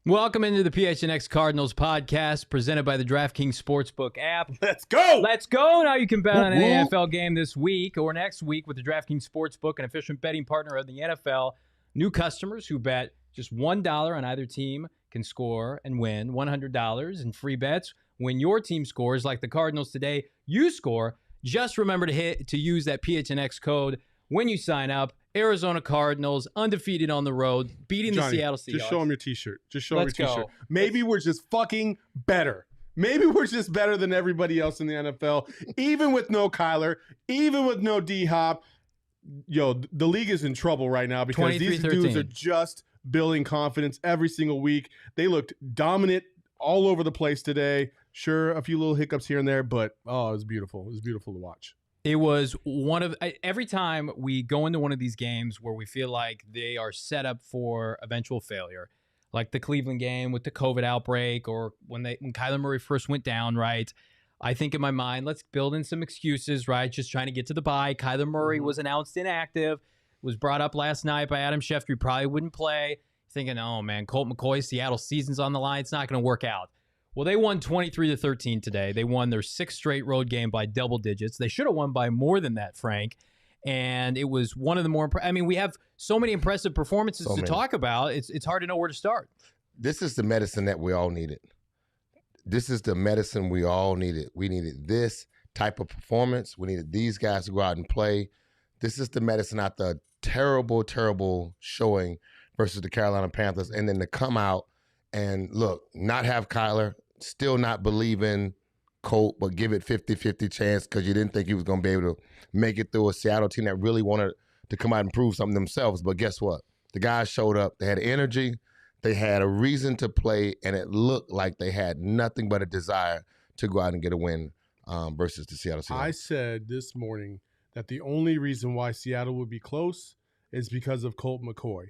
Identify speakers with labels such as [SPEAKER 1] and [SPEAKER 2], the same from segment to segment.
[SPEAKER 1] Welcome into the PHNX Cardinals podcast presented by the DraftKings Sportsbook app.
[SPEAKER 2] Let's go!
[SPEAKER 1] Let's go! Now you can bet on an NFL game this week or next week with the DraftKings Sportsbook, an efficient betting partner of the NFL. New customers who bet just $1 on either team can score and win $100 in free bets. When your team scores, like the Cardinals today, you score. Just remember to use that PHNX code when you sign up. Arizona Cardinals, undefeated on the road, beating the Seattle Seahawks.
[SPEAKER 2] Just show them your T-shirt. Just show them your T-shirt.
[SPEAKER 1] Go.
[SPEAKER 2] Maybe we're just fucking better. Maybe we're just better than everybody else in the NFL, even with no Kyler, even with no D-Hop. Yo, the league is in trouble right now because these dudes are just building confidence every single week. They looked dominant all over the place today. Sure, a few little hiccups here and there, but, it was beautiful. It was beautiful to watch.
[SPEAKER 1] It was one of every time we go into one of these games where we feel like they are set up for eventual failure, like the Cleveland game with the COVID outbreak, or when Kyler Murray first went down, right? I think in my mind, let's build in some excuses, right? Just trying to get to the bye. Kyler Murray was announced inactive, was brought up last night by Adam Schefter. He probably wouldn't play. Thinking, oh man, Colt McCoy, Seattle season's on the line. It's not going to work out. Well, they won 23-13 today. They won their sixth straight road game by double digits. They should have won by more than that, Frank. And it was one of the more. We have so many impressive performances to talk about. It's hard to know where to start.
[SPEAKER 3] This is the medicine that we all needed. This is the medicine we all needed. We needed this type of performance. We needed these guys to go out and play. This is the medicine after a terrible, terrible showing versus the Carolina Panthers, and then to come out and look, not have Kyler. Still not believe in Colt, but give it 50-50 chance because you didn't think he was going to be able to make it through a Seattle team that really wanted to come out and prove something themselves. But guess what? The guys showed up. They had energy. They had a reason to play, and it looked like they had nothing but a desire to go out and get a win versus the Seattle Seahawks.
[SPEAKER 2] I said this morning that the only reason why Seattle would be close is because of Colt McCoy.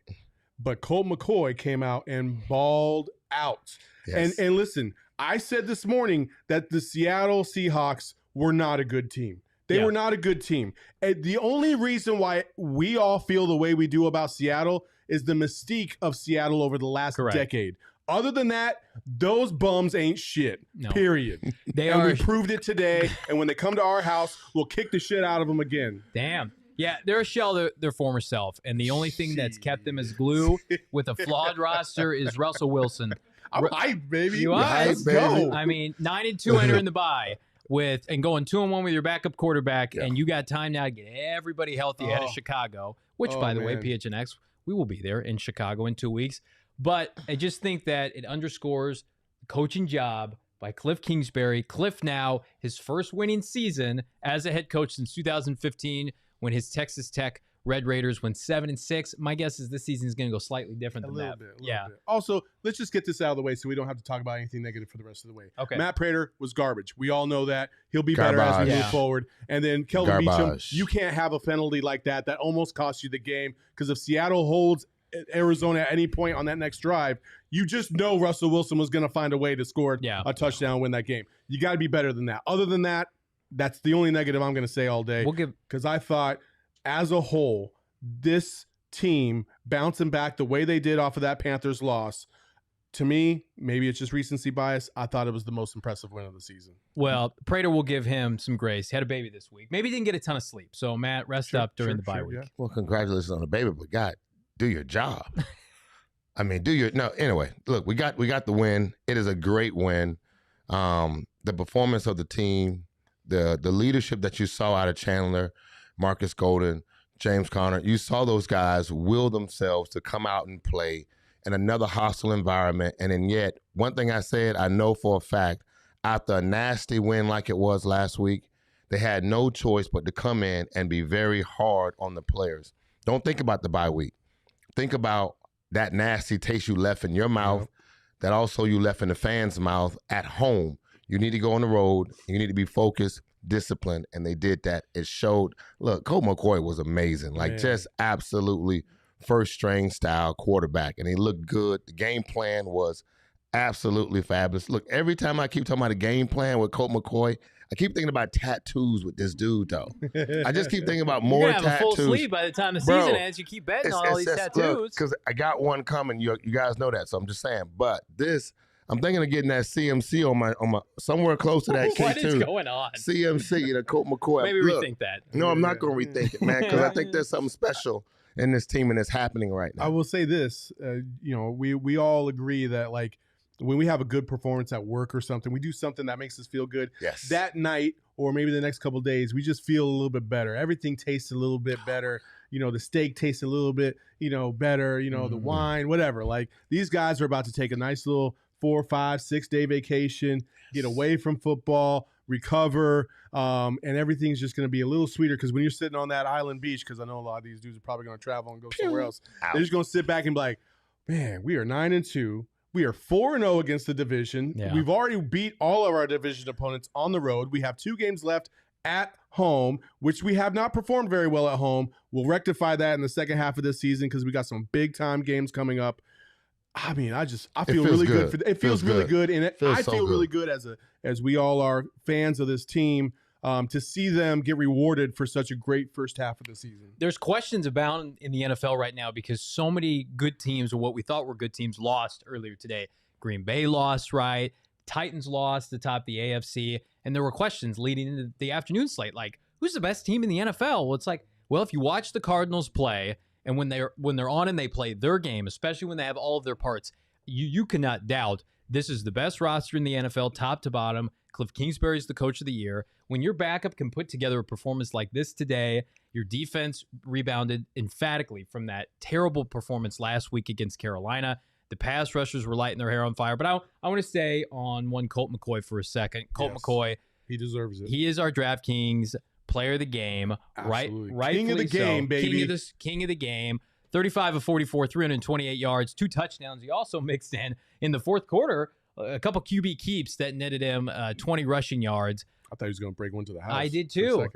[SPEAKER 2] But Colt McCoy came out and balled out.
[SPEAKER 3] Yes.
[SPEAKER 2] And listen, I said this morning that the Seattle Seahawks were not a good team. They were not a good team. And the only reason why we all feel the way we do about Seattle is the mystique of Seattle over the last decade. Other than that, those bums ain't shit, period. We proved it today, and when they come to our house, we'll kick the shit out of them again.
[SPEAKER 1] Damn. Yeah, they're a shell of their former self, and the only thing that's kept them as glue with a flawed roster is Russell Wilson.
[SPEAKER 2] I'm hyped, baby.
[SPEAKER 1] You are.
[SPEAKER 2] Let's go.
[SPEAKER 1] 9-2 entering the bye and going 2-1 with your backup quarterback, and you got time now to get everybody healthy ahead of Chicago, which, by the way, PHNX, we will be there in Chicago in 2 weeks. But I just think that it underscores the coaching job by Cliff Kingsbury. Cliff now, his first winning season as a head coach since 2015 when his Texas Tech Red Raiders went 7-6. My guess is this season is going to go slightly different than that.
[SPEAKER 2] A little bit. Also, let's just get this out of the way so we don't have to talk about anything negative for the rest of the way.
[SPEAKER 1] Okay.
[SPEAKER 2] Matt Prater was garbage. We all know that. He'll be better as we move forward. And then Kelvin Beachum, you can't have a penalty like that. That almost cost you the game because if Seattle holds Arizona at any point on that next drive, you just know Russell Wilson was going to find a way to score a touchdown and win that game. You got to be better than that. Other than that, that's the only negative I'm going to say all day. Because I thought, as a whole, this team bouncing back the way they did off of that Panthers loss, to me, maybe it's just recency bias, I thought it was the most impressive win of the season.
[SPEAKER 1] Well, Prater will give him some grace. He had a baby this week. Maybe he didn't get a ton of sleep. So, Matt, rest up during the bye week.
[SPEAKER 3] Yeah. Well, congratulations on the baby, but God, do your job. Anyway, look, we got the win. It is a great win. The performance of the team, the leadership that you saw out of Chandler, Marcus Golden, James Conner, you saw those guys will themselves to come out and play in another hostile environment. And then yet, one thing I said, I know for a fact, after a nasty win like it was last week, they had no choice but to come in and be very hard on the players. Don't think about the bye week. Think about that nasty taste you left in your mouth, that also you left in the fans' mouth at home. You need to go on the road. You need to be focused, disciplined, and they did that. It showed. Look, Colt McCoy was amazing. Like, just absolutely first-string style quarterback, and he looked good. The game plan was absolutely fabulous. Look, every time I keep talking about a game plan with Colt McCoy, I keep thinking about tattoos with this dude, though. I just keep thinking about more tattoos.
[SPEAKER 1] You're going to have a full sleeve by the time the season ends. You keep betting on all these tattoos.
[SPEAKER 3] Because I got one coming. You guys know that, so I'm just saying. But this, I'm thinking of getting that CMC on my somewhere close to that K2.
[SPEAKER 1] What is going on?
[SPEAKER 3] CMC, Colt McCoy.
[SPEAKER 1] Maybe rethink that.
[SPEAKER 3] No, I'm not going to rethink it, man, because I think there's something special in this team and it's happening right now.
[SPEAKER 2] I will say this, we all agree that, like, when we have a good performance at work or something, we do something that makes us feel good.
[SPEAKER 3] Yes.
[SPEAKER 2] That night or maybe the next couple of days, we just feel a little bit better. Everything tastes a little bit better. The steak tastes a little bit, better, the wine, whatever. Like, these guys are about to take a nice little 4, 5, 6 day vacation, get away from football, recover, and everything's just going to be a little sweeter because when you're sitting on that island beach, because I know a lot of these dudes are probably going to travel and go somewhere else, they're just going to sit back and be like, man, we are 9-2. We are 4-0 against the division.
[SPEAKER 1] Yeah.
[SPEAKER 2] We've already beat all of our division opponents on the road. We have 2 games left at home, which we have not performed very well at home. We'll rectify that in the second half of this season because we got some big-time games coming up. I mean, I feel really good. It feels really good, and I feel really good as we all are fans of this team. To see them get rewarded for such a great first half of the season.
[SPEAKER 1] There's questions abound in the NFL right now because so many good teams, or what we thought were good teams, lost earlier today. Green Bay lost, right? Titans lost to top the AFC. And there were questions leading into the afternoon slate, like, who's the best team in the NFL? Well, it's like, well, if you watch the Cardinals play, and when they're on and they play their game, especially when they have all of their parts, you cannot doubt this is the best roster in the NFL, top to bottom. Cliff Kingsbury is the coach of the year. When your backup can put together a performance like this today, your defense rebounded emphatically from that terrible performance last week against Carolina. The pass rushers were lighting their hair on fire. But I want to stay on one Colt McCoy for a second. Colt McCoy.
[SPEAKER 2] He deserves it.
[SPEAKER 1] He is our DraftKings player of the game.
[SPEAKER 2] Absolutely.
[SPEAKER 1] Right?
[SPEAKER 2] King of the game, baby.
[SPEAKER 1] King of the game. 35 of 44, 328 yards, 2 touchdowns. He also mixed in the fourth quarter a couple QB keeps that netted him 20 rushing yards.
[SPEAKER 2] I thought he was going to break one to the house.
[SPEAKER 1] I did too.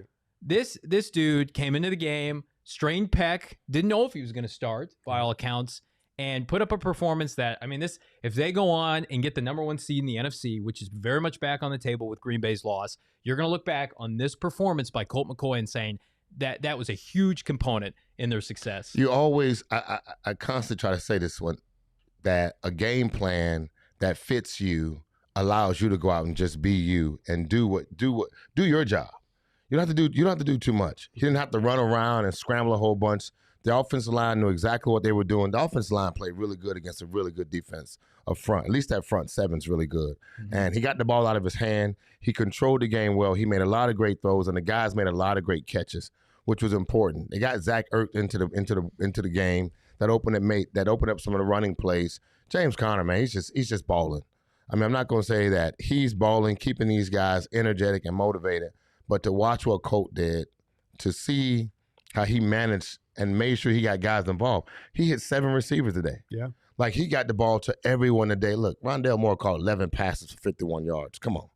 [SPEAKER 1] This dude came into the game, strained pec, didn't know if he was going to start by all accounts, and put up a performance that, I mean, if they go on and get the number 1 seed in the NFC, which is very much back on the table with Green Bay's loss, you're going to look back on this performance by Colt McCoy and saying that was a huge component in their success.
[SPEAKER 3] You always, I constantly try to say this one, that a game plan that fits you allows you to go out and just be you and do your job. You don't have to do too much. You didn't have to run around and scramble a whole bunch. The offensive line knew exactly what they were doing. The offensive line played really good against a really good defense up front. At least that front seven's really good. Mm-hmm. And he got the ball out of his hand. He controlled the game well. He made a lot of great throws, and the guys made a lot of great catches, which was important. They got Zach Ertz into the game. That opened up some of the running plays. James Conner, man, he's just balling. I mean, I'm not going to say that he's balling, keeping these guys energetic and motivated, but to watch what Colt did, to see how he managed and made sure he got guys involved. He hit 7 receivers today.
[SPEAKER 2] Yeah.
[SPEAKER 3] Like, he got the ball to everyone today. Look, Rondale Moore caught 11 passes for 51 yards. Come on.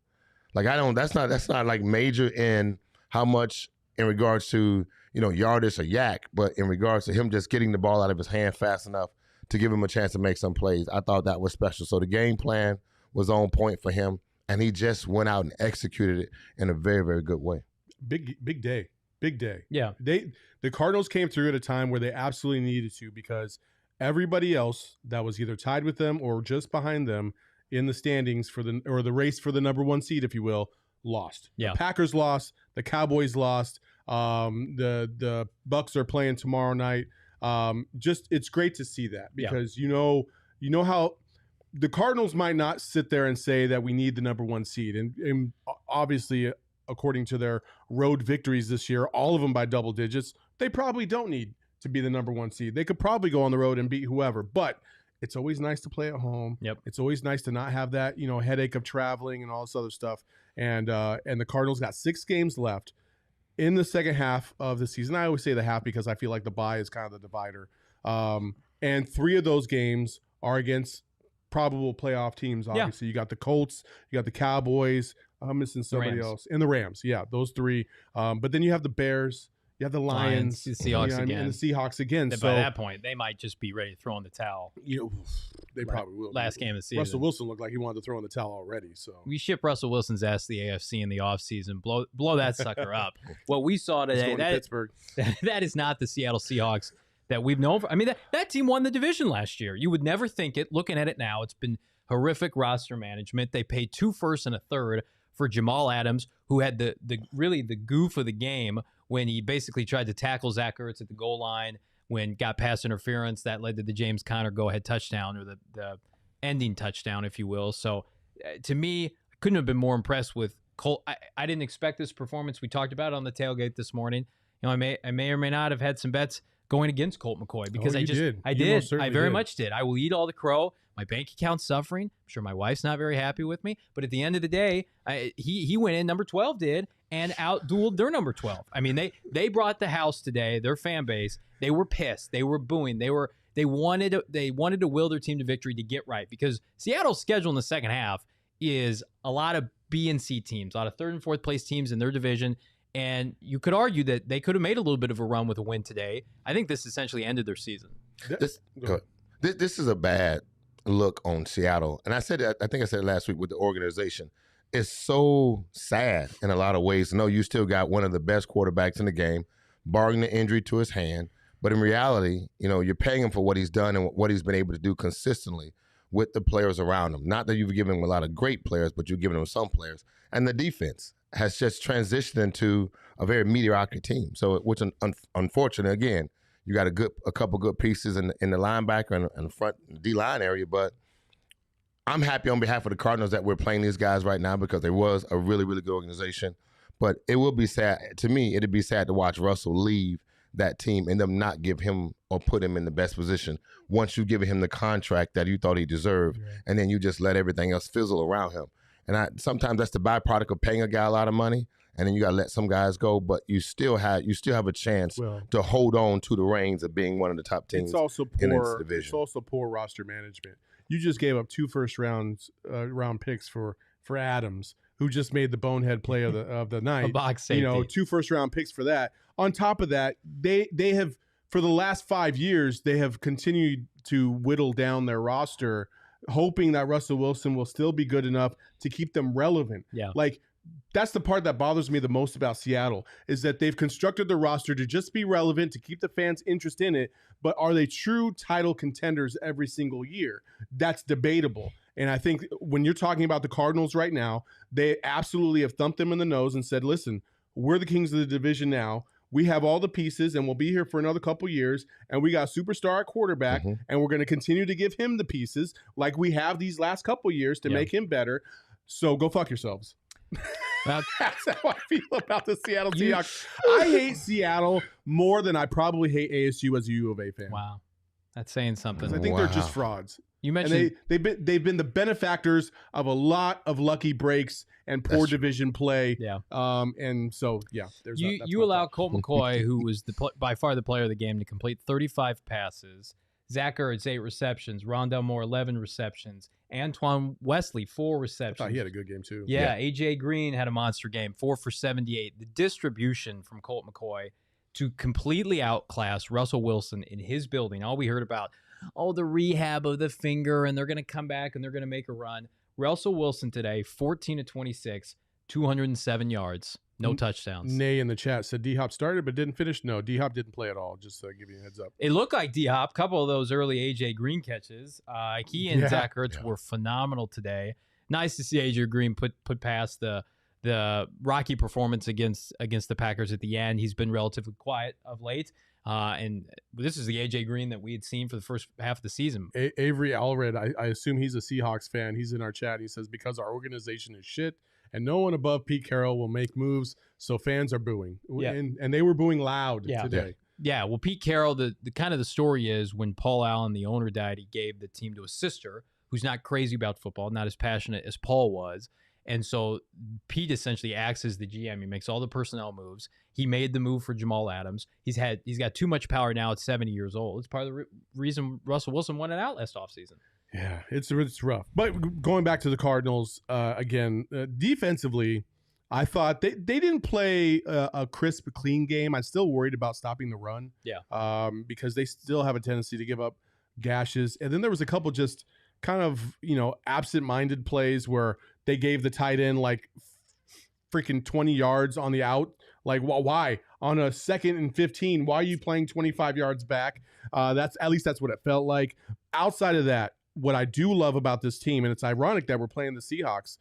[SPEAKER 3] Like, that's not like major in how much in regards to, yardage or yak, but in regards to him just getting the ball out of his hand fast enough to give him a chance to make some plays. I thought that was special. So the game plan was on point for him, and he just went out and executed it in a very, very good way.
[SPEAKER 2] Big day. Big day.
[SPEAKER 1] Yeah.
[SPEAKER 2] The Cardinals came through at a time where they absolutely needed to, because everybody else that was either tied with them or just behind them in the standings for the race for the number 1 seed, if you will, lost.
[SPEAKER 1] Yeah.
[SPEAKER 2] The Packers lost. The Cowboys lost. The Bucks are playing tomorrow night. It's great to see that, because you know how the Cardinals might not sit there and say that we need the number 1 seed, and obviously, according to their road victories this year, all of them by double digits, they probably don't need to be the number 1 seed. They could probably go on the road and beat whoever, but It's always nice to play at home.
[SPEAKER 1] Yep.
[SPEAKER 2] It's always nice to not have that, headache of traveling and all this other stuff. And the Cardinals got 6 games left in the second half of the season. I always say the half because I feel like the bye is kind of the divider. And 3 of those games are against probable playoff teams. Obviously, you got the Colts, you got the Cowboys. I'm missing somebody else, and the Rams. Yeah, those 3. But then you have the Bears. You have the Lions,
[SPEAKER 1] the Seahawks again,
[SPEAKER 2] and the Seahawks again.
[SPEAKER 1] So by that point, they might just be ready to throw in the towel.
[SPEAKER 2] They probably will.
[SPEAKER 1] Last game of the season.
[SPEAKER 2] Russell Wilson looked like he wanted to throw in the towel already. So
[SPEAKER 1] we ship Russell Wilson's ass to the AFC in the offseason. Blow that sucker up. What we saw today,
[SPEAKER 2] Pittsburgh.
[SPEAKER 1] That is not the Seattle Seahawks that we've known for. I mean, that team won the division last year. You would never think it. Looking at it now, it's been horrific roster management. They paid 2 firsts and a third for Jamal Adams, who had the goof of the game when he basically tried to tackle Zach Ertz at the goal line when got pass interference. That led to the James Conner go-ahead touchdown, or the ending touchdown, if you will. So to me, I couldn't have been more impressed with Cole. I didn't expect this performance. We talked about it on the tailgate this morning. I may or may not have had some bets going against Colt McCoy because I very much did. I will eat all the crow. My bank account's suffering. I'm sure my wife's not very happy with me. But at the end of the day, he went in, number 12 did, and out-dueled their number 12. I mean, they brought the house today, their fan base. They were pissed. They were booing. They wanted to will their team to victory to get right, because Seattle's schedule in the second half is a lot of B and C teams, a lot of 3rd and 4th place teams in their division. And you could argue that they could have made a little bit of a run with a win today. I think this essentially ended their season.
[SPEAKER 3] This is a bad look on Seattle. And I think I said it last week with the organization. It's so sad in a lot of ways to know you still got one of the best quarterbacks in the game, barring the injury to his hand. But in reality, you're paying him for what he's done and what he's been able to do consistently with the players around him. Not that you've given him a lot of great players, but you've given him some players. And the defense has just transitioned into a very mediocre team. So, which unfortunate, again, you got a couple good pieces in the linebacker and the front D-line area, but I'm happy on behalf of the Cardinals that we're playing these guys right now because they was a really, really good organization. But it will be sad. To me, it'd be sad to watch Russell leave that team and them not give him or put him in the best position once you've given him the contract that you thought he deserved, and then you just let everything else fizzle around him. And sometimes that's the byproduct of paying a guy a lot of money, and then you got to let some guys go, but you still have a chance to hold on to the reins of being one of the top teams in this division.
[SPEAKER 2] It's also poor roster management. You just gave up 2 round picks for Adams, who just made the bonehead play of the night.
[SPEAKER 1] A box safety.
[SPEAKER 2] 2 first-round picks for that. On top of that, they have, for the last 5 years, they have continued to whittle down their roster, hoping that Russell Wilson will still be good enough to keep them relevant.
[SPEAKER 1] Yeah.
[SPEAKER 2] That's the part that bothers me the most about Seattle, is that they've constructed the roster to just be relevant, to keep the fans' interest in it, but are they true title contenders every single year? That's debatable. And I think when you're talking about the Cardinals right now, they absolutely have thumped them in the nose and said, listen, we're the kings of the division now. We have all the pieces, and we'll be here for another couple years, and we got a superstar at quarterback, and we're going to continue to give him the pieces like we have these last couple years to make him better. So go fuck yourselves. That's how I feel about the Seattle Seahawks. I hate Seattle more than I probably hate ASU as a U of A fan.
[SPEAKER 1] Wow. That's saying something.
[SPEAKER 2] I think they're just frauds.
[SPEAKER 1] You mentioned
[SPEAKER 2] they've been the benefactors of a lot of lucky breaks and poor division play.
[SPEAKER 1] Yeah.
[SPEAKER 2] And so there's
[SPEAKER 1] you allow Colt McCoy, who was by far the player of the game, to complete 35 passes. Zach Ertz 8 receptions. Rondale Moore 11 receptions. Antoine Wesley 4 receptions.
[SPEAKER 2] I thought he had a good game too.
[SPEAKER 1] Yeah. AJ Green had a monster game, 4 for 78. The distribution from Colt McCoy to completely outclass Russell Wilson in his building. All we heard about, the rehab of the finger, and they're going to come back and they're going to make a run. Russell Wilson today, 14 of 26, 207 yards, no touchdowns.
[SPEAKER 2] Nay in the chat said D-Hop started but didn't finish. No, D-Hop didn't play at all, just to give you a heads up.
[SPEAKER 1] It looked like D-Hop. A couple of those early AJ Green catches. He and Zach Ertz were phenomenal today. Nice to see AJ Green put past the rocky performance against the Packers at the end. He's been relatively quiet of late. And this is the AJ Green that we had seen for the first half of the season.
[SPEAKER 2] Avery Allred, I assume he's a Seahawks fan. He's in our chat. He says, because our organization is shit and no one above Pete Carroll will make moves, so fans are booing.
[SPEAKER 1] Yeah.
[SPEAKER 2] And they were booing loud today.
[SPEAKER 1] Yeah, well, Pete Carroll, the kind of the story is when Paul Allen, the owner, died, he gave the team to his sister, who's not crazy about football, not as passionate as Paul was. And so Pete essentially acts as the GM. He makes all the personnel moves. He made the move for Jamal Adams. He's got too much power now at 70 years old. It's part of the reason Russell Wilson won it out last offseason.
[SPEAKER 2] Yeah, it's rough. But going back to the Cardinals, again, defensively, I thought they didn't play a crisp, clean game. I'm still worried about stopping the run.
[SPEAKER 1] Yeah.
[SPEAKER 2] Because they still have a tendency to give up gashes. And then there was a couple just kind of, absent-minded plays where they gave the tight end like freaking 20 yards on the out. Like, why? On a 2nd and 15, why are you playing 25 yards back? That's what it felt like. Outside of that, what I do love about this team, and it's ironic that we're playing the Seahawks,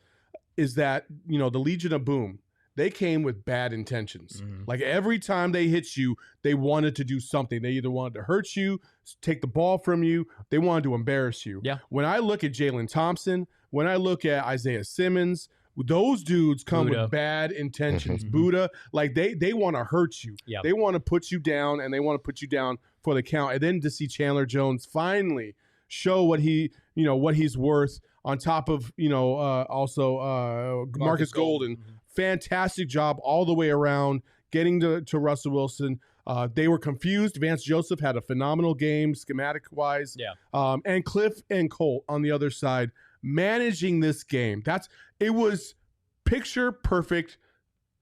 [SPEAKER 2] is that, the Legion of Boom, they came with bad intentions. Mm-hmm. Like every time they hit you, they wanted to do something. They either wanted to hurt you, take the ball from you, they wanted to embarrass you.
[SPEAKER 1] Yeah.
[SPEAKER 2] When I look at Jalen Thompson, when I look at Isaiah Simmons, those dudes come
[SPEAKER 1] Buddha.
[SPEAKER 2] with bad intentions. Buddha, like they want to hurt you.
[SPEAKER 1] Yep.
[SPEAKER 2] They want to put you down, and they want to put you down for the count. And then to see Chandler Jones finally show what he's worth, on top of also Marcus Golden. Mm-hmm. Fantastic job all the way around getting to Russell Wilson. They were confused. Vance Joseph had a phenomenal game schematic wise.
[SPEAKER 1] Yeah.
[SPEAKER 2] And Cliff and Colt on the other side managing this game. It was picture perfect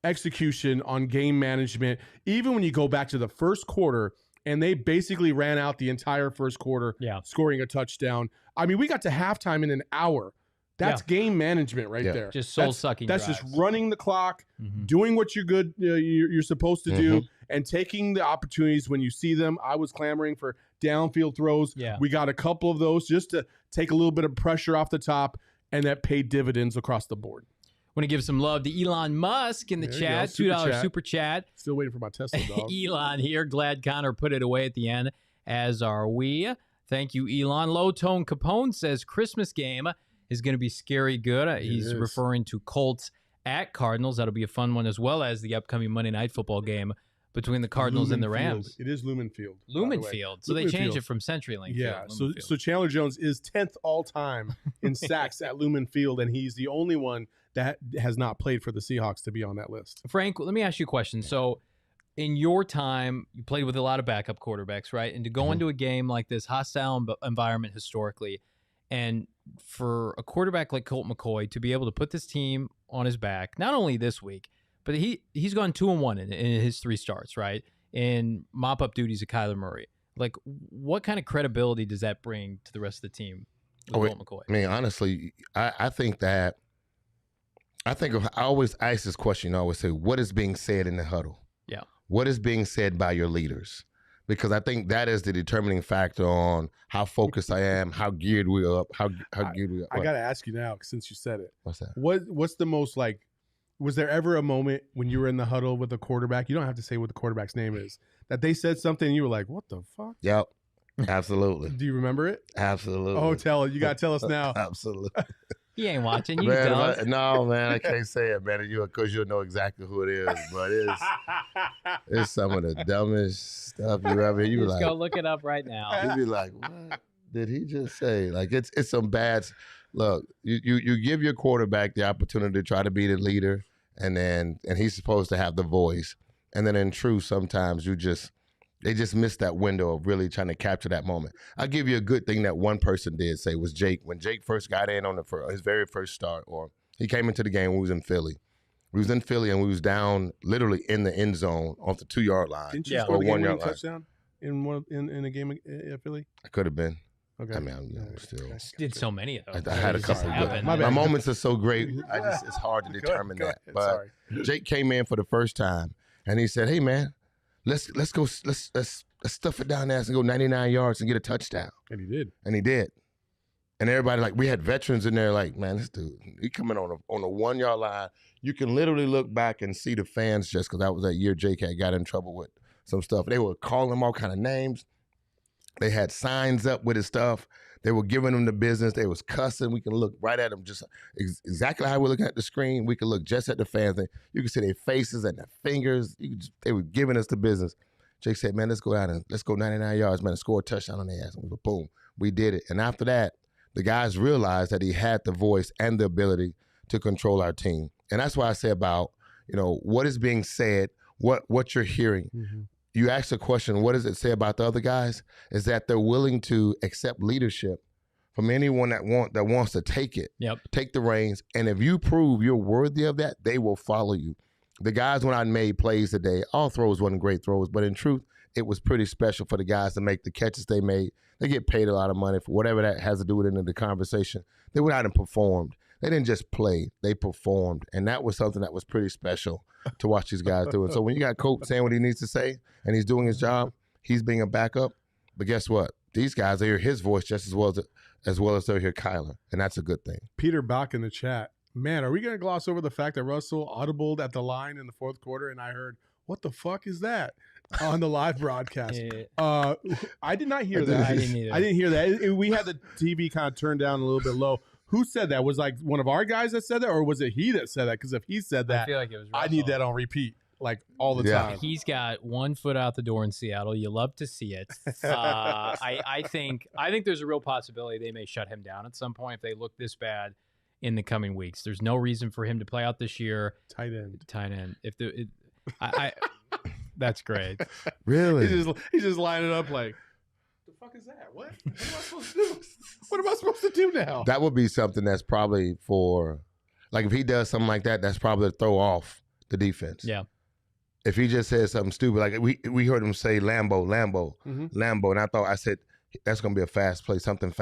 [SPEAKER 2] execution on game management. Even when you go back to the first quarter, and they basically ran out the entire first quarter, scoring a touchdown. I mean, we got to halftime in an hour. That's game management right there.
[SPEAKER 1] Just soul-sucking
[SPEAKER 2] That's
[SPEAKER 1] drives.
[SPEAKER 2] just running the clock, doing what you're supposed to do, and taking the opportunities when you see them. I was clamoring for downfield throws.
[SPEAKER 1] Yeah.
[SPEAKER 2] We got a couple of those just to take a little bit of pressure off the top, and that paid dividends across the board.
[SPEAKER 1] Want to give some love to Elon Musk in the chat. $2 super chat.
[SPEAKER 2] Still waiting for my Tesla, dog.
[SPEAKER 1] Elon here. Glad Connor put it away at the end, as are we. Thank you, Elon. Low Tone Capone says Christmas game is going to be scary good. He's referring to Colts at Cardinals. That'll be a fun one, as well as the upcoming Monday Night Football game between the Cardinals and the Rams.
[SPEAKER 2] It is Lumen Field.
[SPEAKER 1] Lumen Field. So they changed it from CenturyLink.
[SPEAKER 2] Yeah. So Chandler Jones is 10th all time in sacks at Lumen Field, and he's the only one that has not played for the Seahawks to be on that list.
[SPEAKER 1] Frank, let me ask you a question. So in your time, you played with a lot of backup quarterbacks, right? And to go into a game like this, hostile environment historically, and for a quarterback like Colt McCoy to be able to put this team on his back, not only this week, but he's gone 2-1 in his 3 starts, right? In mop-up duties of Kyler Murray. Like, what kind of credibility does that bring to the rest of the team with Colt McCoy?
[SPEAKER 3] I mean, honestly, I always ask this question. I always say, what is being said in the huddle?
[SPEAKER 1] Yeah.
[SPEAKER 3] What is being said by your leaders? Because I think that is the determining factor on how focused I am, how geared we are up, how geared we are.
[SPEAKER 2] I got to ask you now, since you said it.
[SPEAKER 3] What's that?
[SPEAKER 2] What's the most, like, was there ever a moment when you were in the huddle with a quarterback, you don't have to say what the quarterback's name is, that they said something and you were like, what the fuck?
[SPEAKER 3] Yep. Absolutely.
[SPEAKER 2] Do you remember it?
[SPEAKER 3] Absolutely.
[SPEAKER 2] Oh, tell it. You got to tell us now.
[SPEAKER 3] Absolutely.
[SPEAKER 1] He ain't watching. You can tell us.
[SPEAKER 3] No, man, I can't say it, man. Because you'll know exactly who it is. But it's some of the dumbest stuff you ever hear. You
[SPEAKER 1] just
[SPEAKER 3] like,
[SPEAKER 1] go look it up right now.
[SPEAKER 3] You'd be like, what did he just say? Like, it's some bad. Look, you give your quarterback the opportunity to try to be the leader, and he's supposed to have the voice. And then in truth, sometimes they just missed that window of really trying to capture that moment. I'll give you a good thing that one person did say was Jake. When Jake first got in on his very first start, or he came into the game when we was in Philly. We was in Philly and we was down literally in the end zone off the 2-yard line.
[SPEAKER 2] Didn't you score the game-winning touchdown in a game at Philly?
[SPEAKER 3] I could have been.
[SPEAKER 2] Okay.
[SPEAKER 3] I mean, I'm still.
[SPEAKER 1] Did so many of those.
[SPEAKER 3] I had a couple of good. My moments are so great. It's hard to determine that. But Jake came in for the first time and he said, "Hey man, let's go. Let's stuff it down there and go 99 yards and get a touchdown."
[SPEAKER 2] And he did.
[SPEAKER 3] And everybody, like, we had veterans in there, like, man, this dude, he coming on a 1-yard line. You can literally look back and see the fans, just because that was that year Jake had got in trouble with some stuff. They were calling him all kind of names. They had signs up with his stuff. They were giving him the business. They was cussing. We can look right at them, just exactly how we're looking at the screen. We could look just at the fans. You could see their faces and their fingers. They were giving us the business. Jake said, man, let's go out and let's go 99 yards, man, and score a touchdown on their ass. And boom, we did it. And after that, the guys realized that he had the voice and the ability to control our team. And that's why I say about, what is being said, what you're hearing. Mm-hmm. You ask the question, what does it say about the other guys? Is that they're willing to accept leadership from anyone that wants to take it, take the reins. And if you prove you're worthy of that, they will follow you. The guys went out and made plays today. All throws wasn't great throws, but in truth, it was pretty special for the guys to make the catches they made. They get paid a lot of money for whatever that has to do with it in the conversation. They went out and performed. They didn't just play, they performed. And that was something that was pretty special to watch these guys do. And so when you got Coach saying what he needs to say and he's doing his job, he's being a backup. But guess what? These guys, they hear his voice just as well as they hear Kyler. And that's a good thing.
[SPEAKER 2] Peter Bach in the chat. Man, are we going to gloss over the fact that Russell audibled at the line in the fourth quarter and I heard, what the fuck is that? On the live broadcast. I did not hear that.
[SPEAKER 1] I didn't either.
[SPEAKER 2] I didn't hear that. We had the TV kind of turned down a little bit low. Who said that? Was like one of our guys that said that, or was it he that said that? Because if he said that,
[SPEAKER 1] I feel like it was Russell.
[SPEAKER 2] I need that on repeat, like all the time.
[SPEAKER 1] He's got one foot out the door in Seattle. You love to see it. I think there's a real possibility they may shut him down at some point if they look this bad in the coming weeks. There's no reason for him to play out this year.
[SPEAKER 2] Tight end.
[SPEAKER 1] That's great.
[SPEAKER 3] Really?
[SPEAKER 2] He's just lining up like, the fuck is that? What am I supposed to do? What am I supposed to do now?
[SPEAKER 3] That would be something that's probably for, like if he does something like that, that's probably to throw off the defense.
[SPEAKER 1] Yeah.
[SPEAKER 3] If he just says something stupid, like we heard him say Lambo, and I said that's going to be a fast play. Something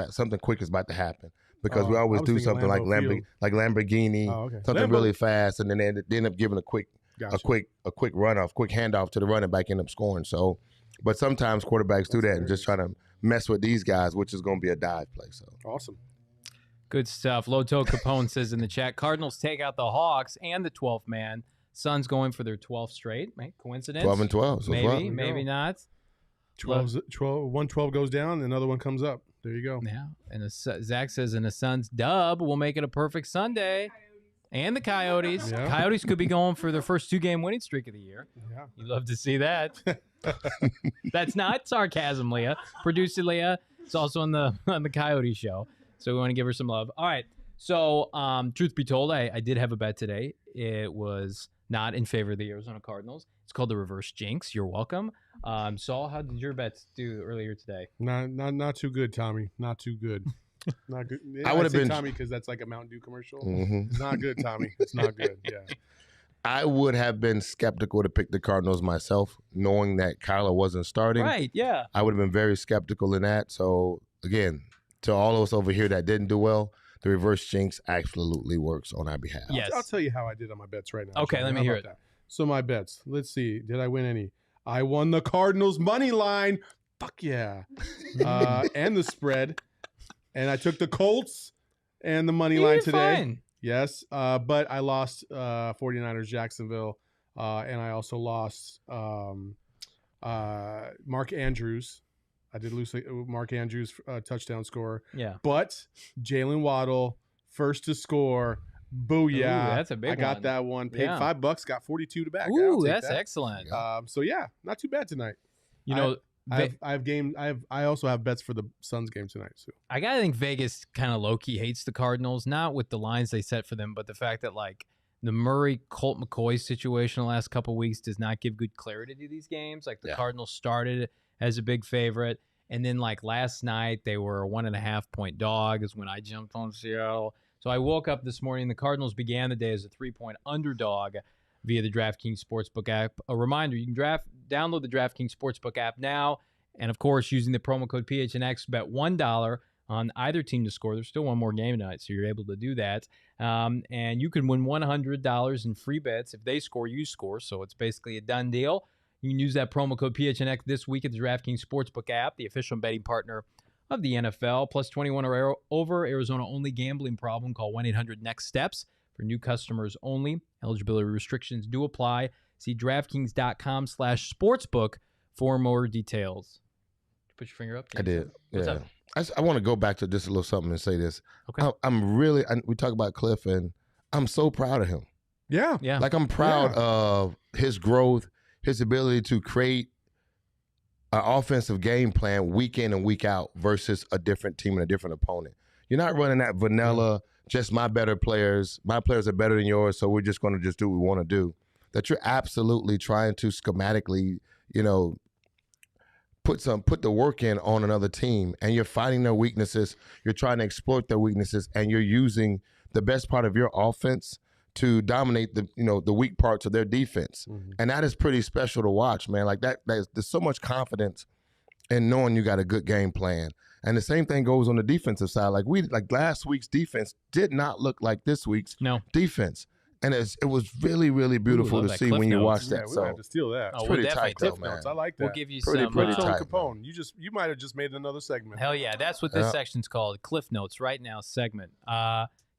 [SPEAKER 3] quick is about to happen because we always do something like Lamborghini, something really fast, and then they end up giving a quick runoff, quick handoff to the running back, end up scoring. So, but sometimes quarterbacks do that and just try to mess with these guys, which is going to be a dive play. So
[SPEAKER 2] awesome.
[SPEAKER 1] Good stuff. Loto Capone says in the chat, Cardinals take out the Hawks and the 12th man. Suns going for their 12th straight. Right? Coincidence?
[SPEAKER 3] 12 and 12. So
[SPEAKER 1] maybe not.
[SPEAKER 2] 1 12 goes down, another one comes up. There you go.
[SPEAKER 1] Yeah. And Zach says, in the Suns dub, we'll make it a perfect Sunday. And the Coyotes.
[SPEAKER 2] Yeah.
[SPEAKER 1] Coyotes could be going for their first 2-game winning streak of the year.
[SPEAKER 2] Yeah.
[SPEAKER 1] You'd love to see that. That's not sarcasm, Leah. Producer Leah. It's also on the Coyote show. So we want to give her some love. All right. So truth be told, I did have a bet today. It was not in favor of the Arizona Cardinals. It's called the reverse jinx. You're welcome. Saul, how did your bets do earlier today?
[SPEAKER 2] Not too good, Tommy. Not too good. Not good.
[SPEAKER 3] I would have been
[SPEAKER 2] Tommy because that's like a Mountain Dew commercial.
[SPEAKER 3] Mm-hmm.
[SPEAKER 2] It's not good, Tommy. It's not good. Yeah.
[SPEAKER 3] I would have been skeptical to pick the Cardinals myself, knowing that Kyler wasn't starting.
[SPEAKER 1] Right, yeah.
[SPEAKER 3] I would have been very skeptical in that. So, again, to all of us over here that didn't do well, the reverse jinx absolutely works on our behalf.
[SPEAKER 1] Yes.
[SPEAKER 2] I'll tell you how I did on my bets right now.
[SPEAKER 1] Okay, let me hear it.
[SPEAKER 2] That? So my bets. Let's see. Did I win any? I won the Cardinals money line. Fuck yeah. And the spread. And I took the Colts and the money line today.
[SPEAKER 1] Fine.
[SPEAKER 2] Yes. But I lost 49ers Jacksonville. And I also lost Mark Andrews. I did lose Mark Andrews touchdown score.
[SPEAKER 1] Yeah.
[SPEAKER 2] But Jalen Waddle, first to score. Booyah.
[SPEAKER 1] Ooh, that's a big one.
[SPEAKER 2] I got that one. Paid $5, got 42 to back.
[SPEAKER 1] Ooh, that's excellent.
[SPEAKER 2] So yeah, not too bad tonight.
[SPEAKER 1] You know,
[SPEAKER 2] I also have bets for the Suns game tonight. So
[SPEAKER 1] I gotta think Vegas kind of low key hates the Cardinals, not with the lines they set for them, but the fact that like the Murray Colt McCoy situation the last couple of weeks does not give good clarity to these games. Like the Cardinals started as a big favorite, and then like last night they were a 1.5 point dog is when I jumped on Seattle. So I woke up this morning. The Cardinals began the day as a 3-point underdog via the DraftKings Sportsbook app. A reminder, you can download the DraftKings Sportsbook app now. And, of course, using the promo code PHNX, bet $1 on either team to score. There's still one more game tonight, so you're able to do that. And you can win $100 in free bets. If they score, you score. So it's basically a done deal. You can use that promo code PHNX this week at the DraftKings Sportsbook app, the official betting partner of the NFL. Plus 21 or over, Arizona-only gambling problem. Call 1-800-NEXT-STEPS for new customers only. Eligibility restrictions do apply. See DraftKings.com/sportsbook for more details. Put your finger up.
[SPEAKER 3] I did.
[SPEAKER 1] What's
[SPEAKER 3] yeah.
[SPEAKER 1] up?
[SPEAKER 3] I want to go back to just a little something and say this.
[SPEAKER 1] Okay.
[SPEAKER 3] We talk about Cliff, and I'm so proud of him.
[SPEAKER 2] Yeah.
[SPEAKER 3] Like I'm proud of his growth, his ability to create an offensive game plan week in and week out versus a different team and a different opponent. You're not running that vanilla, just my players are better than yours, so we're just going to just do what we want to do. That you're absolutely trying to schematically, put the work in on another team, and you're finding their weaknesses. You're trying to exploit their weaknesses, and you're using the best part of your offense to dominate the weak parts of their defense. Mm-hmm. And that is pretty special to watch, man. Like there's so much confidence in knowing you got a good game plan. And the same thing goes on the defensive side. Like last week's defense did not look like this week's defense. And it was really, really beautiful to see when you watch that.
[SPEAKER 2] Yeah, we have to steal that.
[SPEAKER 3] It's pretty tight, though, man.
[SPEAKER 2] I like that.
[SPEAKER 1] We'll give you
[SPEAKER 3] pretty tight,
[SPEAKER 2] Capone. You might have just made another segment.
[SPEAKER 1] Hell yeah, that's what this section's called. Cliff Notes right now segment.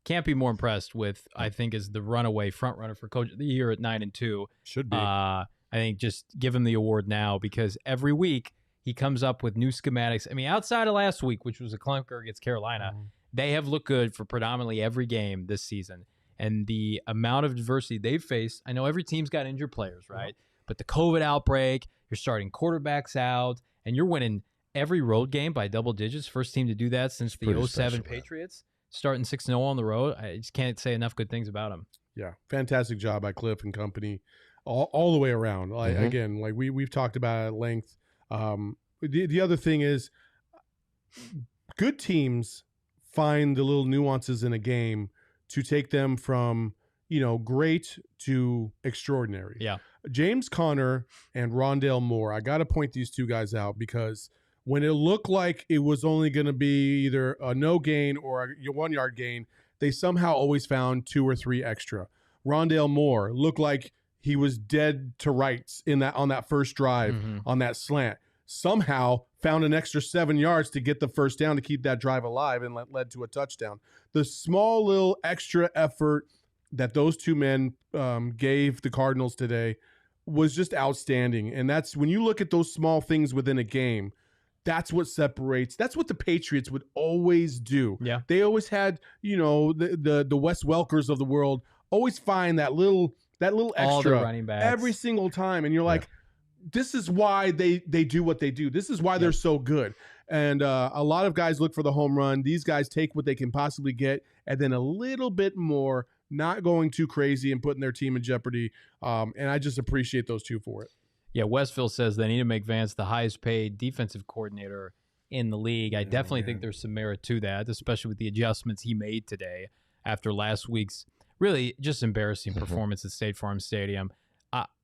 [SPEAKER 1] Can't be more impressed with, I think, is the runaway front runner for Coach of the Year at 9-2.
[SPEAKER 2] Should be.
[SPEAKER 1] I think just give him the award now, because every week he comes up with new schematics. I mean, outside of last week, which was a clunker against Carolina, they have looked good for predominantly every game this season. And the amount of adversity they've faced, I know every team's got injured players, right? But the COVID outbreak, you're starting quarterbacks out, and you're winning every road game by double digits. First team to do that since the 2007 Patriots. Starting 6-0 on the road. I just can't say enough good things about him.
[SPEAKER 2] Yeah, fantastic job by Cliff and company all the way around. Like, again, like we've talked about it at length. The other thing is, good teams find the little nuances in a game to take them from, great to extraordinary.
[SPEAKER 1] Yeah.
[SPEAKER 2] James Conner and Rondale Moore, I got to point these two guys out, because when it looked like it was only going to be either a no gain or a 1 yard gain, they somehow always found 2 or 3 extra. Rondale Moore looked like he was dead to rights on that first drive on that slant. Somehow found an extra 7 yards to get the first down to keep that drive alive, and led to a touchdown. The small little extra effort that those two men gave the Cardinals today was just outstanding. And that's when you look at those small things within a game, that's what separates. That's what the Patriots would always do.
[SPEAKER 1] Yeah.
[SPEAKER 2] They always had, the Wes Welkers of the world always find that little extra
[SPEAKER 1] all the running backs
[SPEAKER 2] every single time. And you're like, this is why they do what they do. This is why they're so good. And a lot of guys look for the home run. These guys take what they can possibly get, and then a little bit more, not going too crazy and putting their team in jeopardy. And I just appreciate those two for it.
[SPEAKER 1] Yeah, Westville says they need to make Vance the highest paid defensive coordinator in the league. I definitely think there's some merit to that, especially with the adjustments he made today after last week's really just embarrassing performance at State Farm Stadium.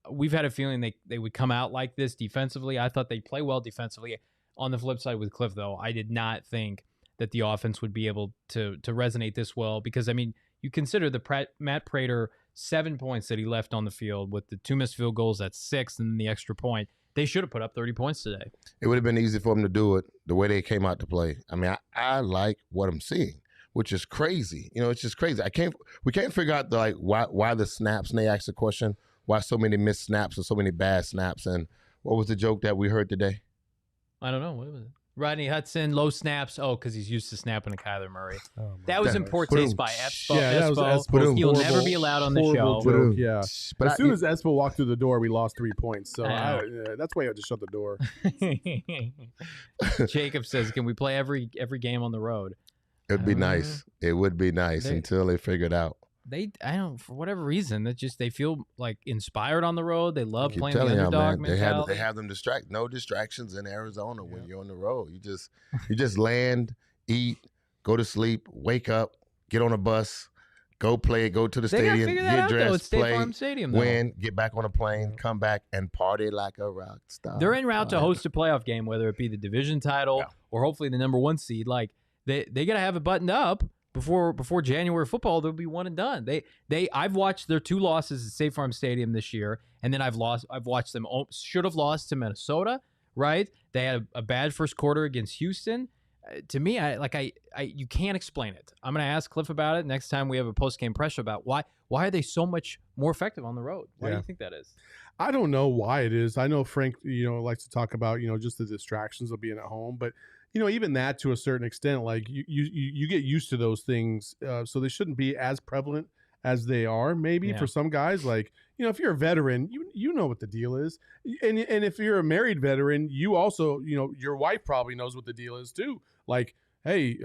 [SPEAKER 1] We've had a feeling they would come out like this defensively. I thought they'd play well defensively. On the flip side with Cliff, though, I did not think that the offense would be able to resonate this well, because, I mean, you consider the Matt Prater 7 points that he left on the field with the 2 missed field goals, that's 6, and then the extra point. They should have put up 30 points today.
[SPEAKER 3] It would have been easy for them to do it the way they came out to play. I mean, I like what I'm seeing, which is crazy. It's just crazy. We can't figure out why the snaps, and they asked the question, why so many missed snaps and so many bad snaps. And what was the joke that we heard today?
[SPEAKER 1] I don't know. What was it? Rodney Hudson, low snaps. Oh, because he's used to snapping to Kyler Murray. that was in poor taste by Espo.
[SPEAKER 2] Yeah, that was Espo.
[SPEAKER 1] He'll never be allowed on the show.
[SPEAKER 2] Joke, yeah. But as soon as Espo walked through the door, we lost 3 points. So that's why you have to shut the door.
[SPEAKER 1] Jacob says, can we play every game on the road?
[SPEAKER 3] It'd be nice. It would be nice until they figure it out.
[SPEAKER 1] For whatever reason, they feel like inspired on the road. They love playing the underdog mentality.
[SPEAKER 3] They have them no distractions in Arizona when you're on the road. You just land, eat, go to sleep, wake up, get on a bus, go play, go to the stadium, get dressed, play, win, get back on a plane, come back and party like a rock star.
[SPEAKER 1] They're en route to host a playoff game, whether it be the division title or hopefully the number 1 seed. Like they got to have it buttoned up. Before January football, they'll be one and done. I've watched their 2 losses at State Farm Stadium this year, and then I've watched them should have lost to Minnesota, right? They had a bad first quarter against Houston. To me, you can't explain it. I'm going to ask Cliff about it next time we have a post-game pressure about why are they so much more effective on the road? Why do you think that is?
[SPEAKER 2] I don't know why it is. I know Frank, likes to talk about, just the distractions of being at home, but even that to a certain extent, like you get used to those things, so they shouldn't be as prevalent as they are. Maybe for some guys, like, you know, if you're a veteran, you know what the deal is, and if you're a married veteran, you also, you know, your wife probably knows what the deal is too. Like, hey,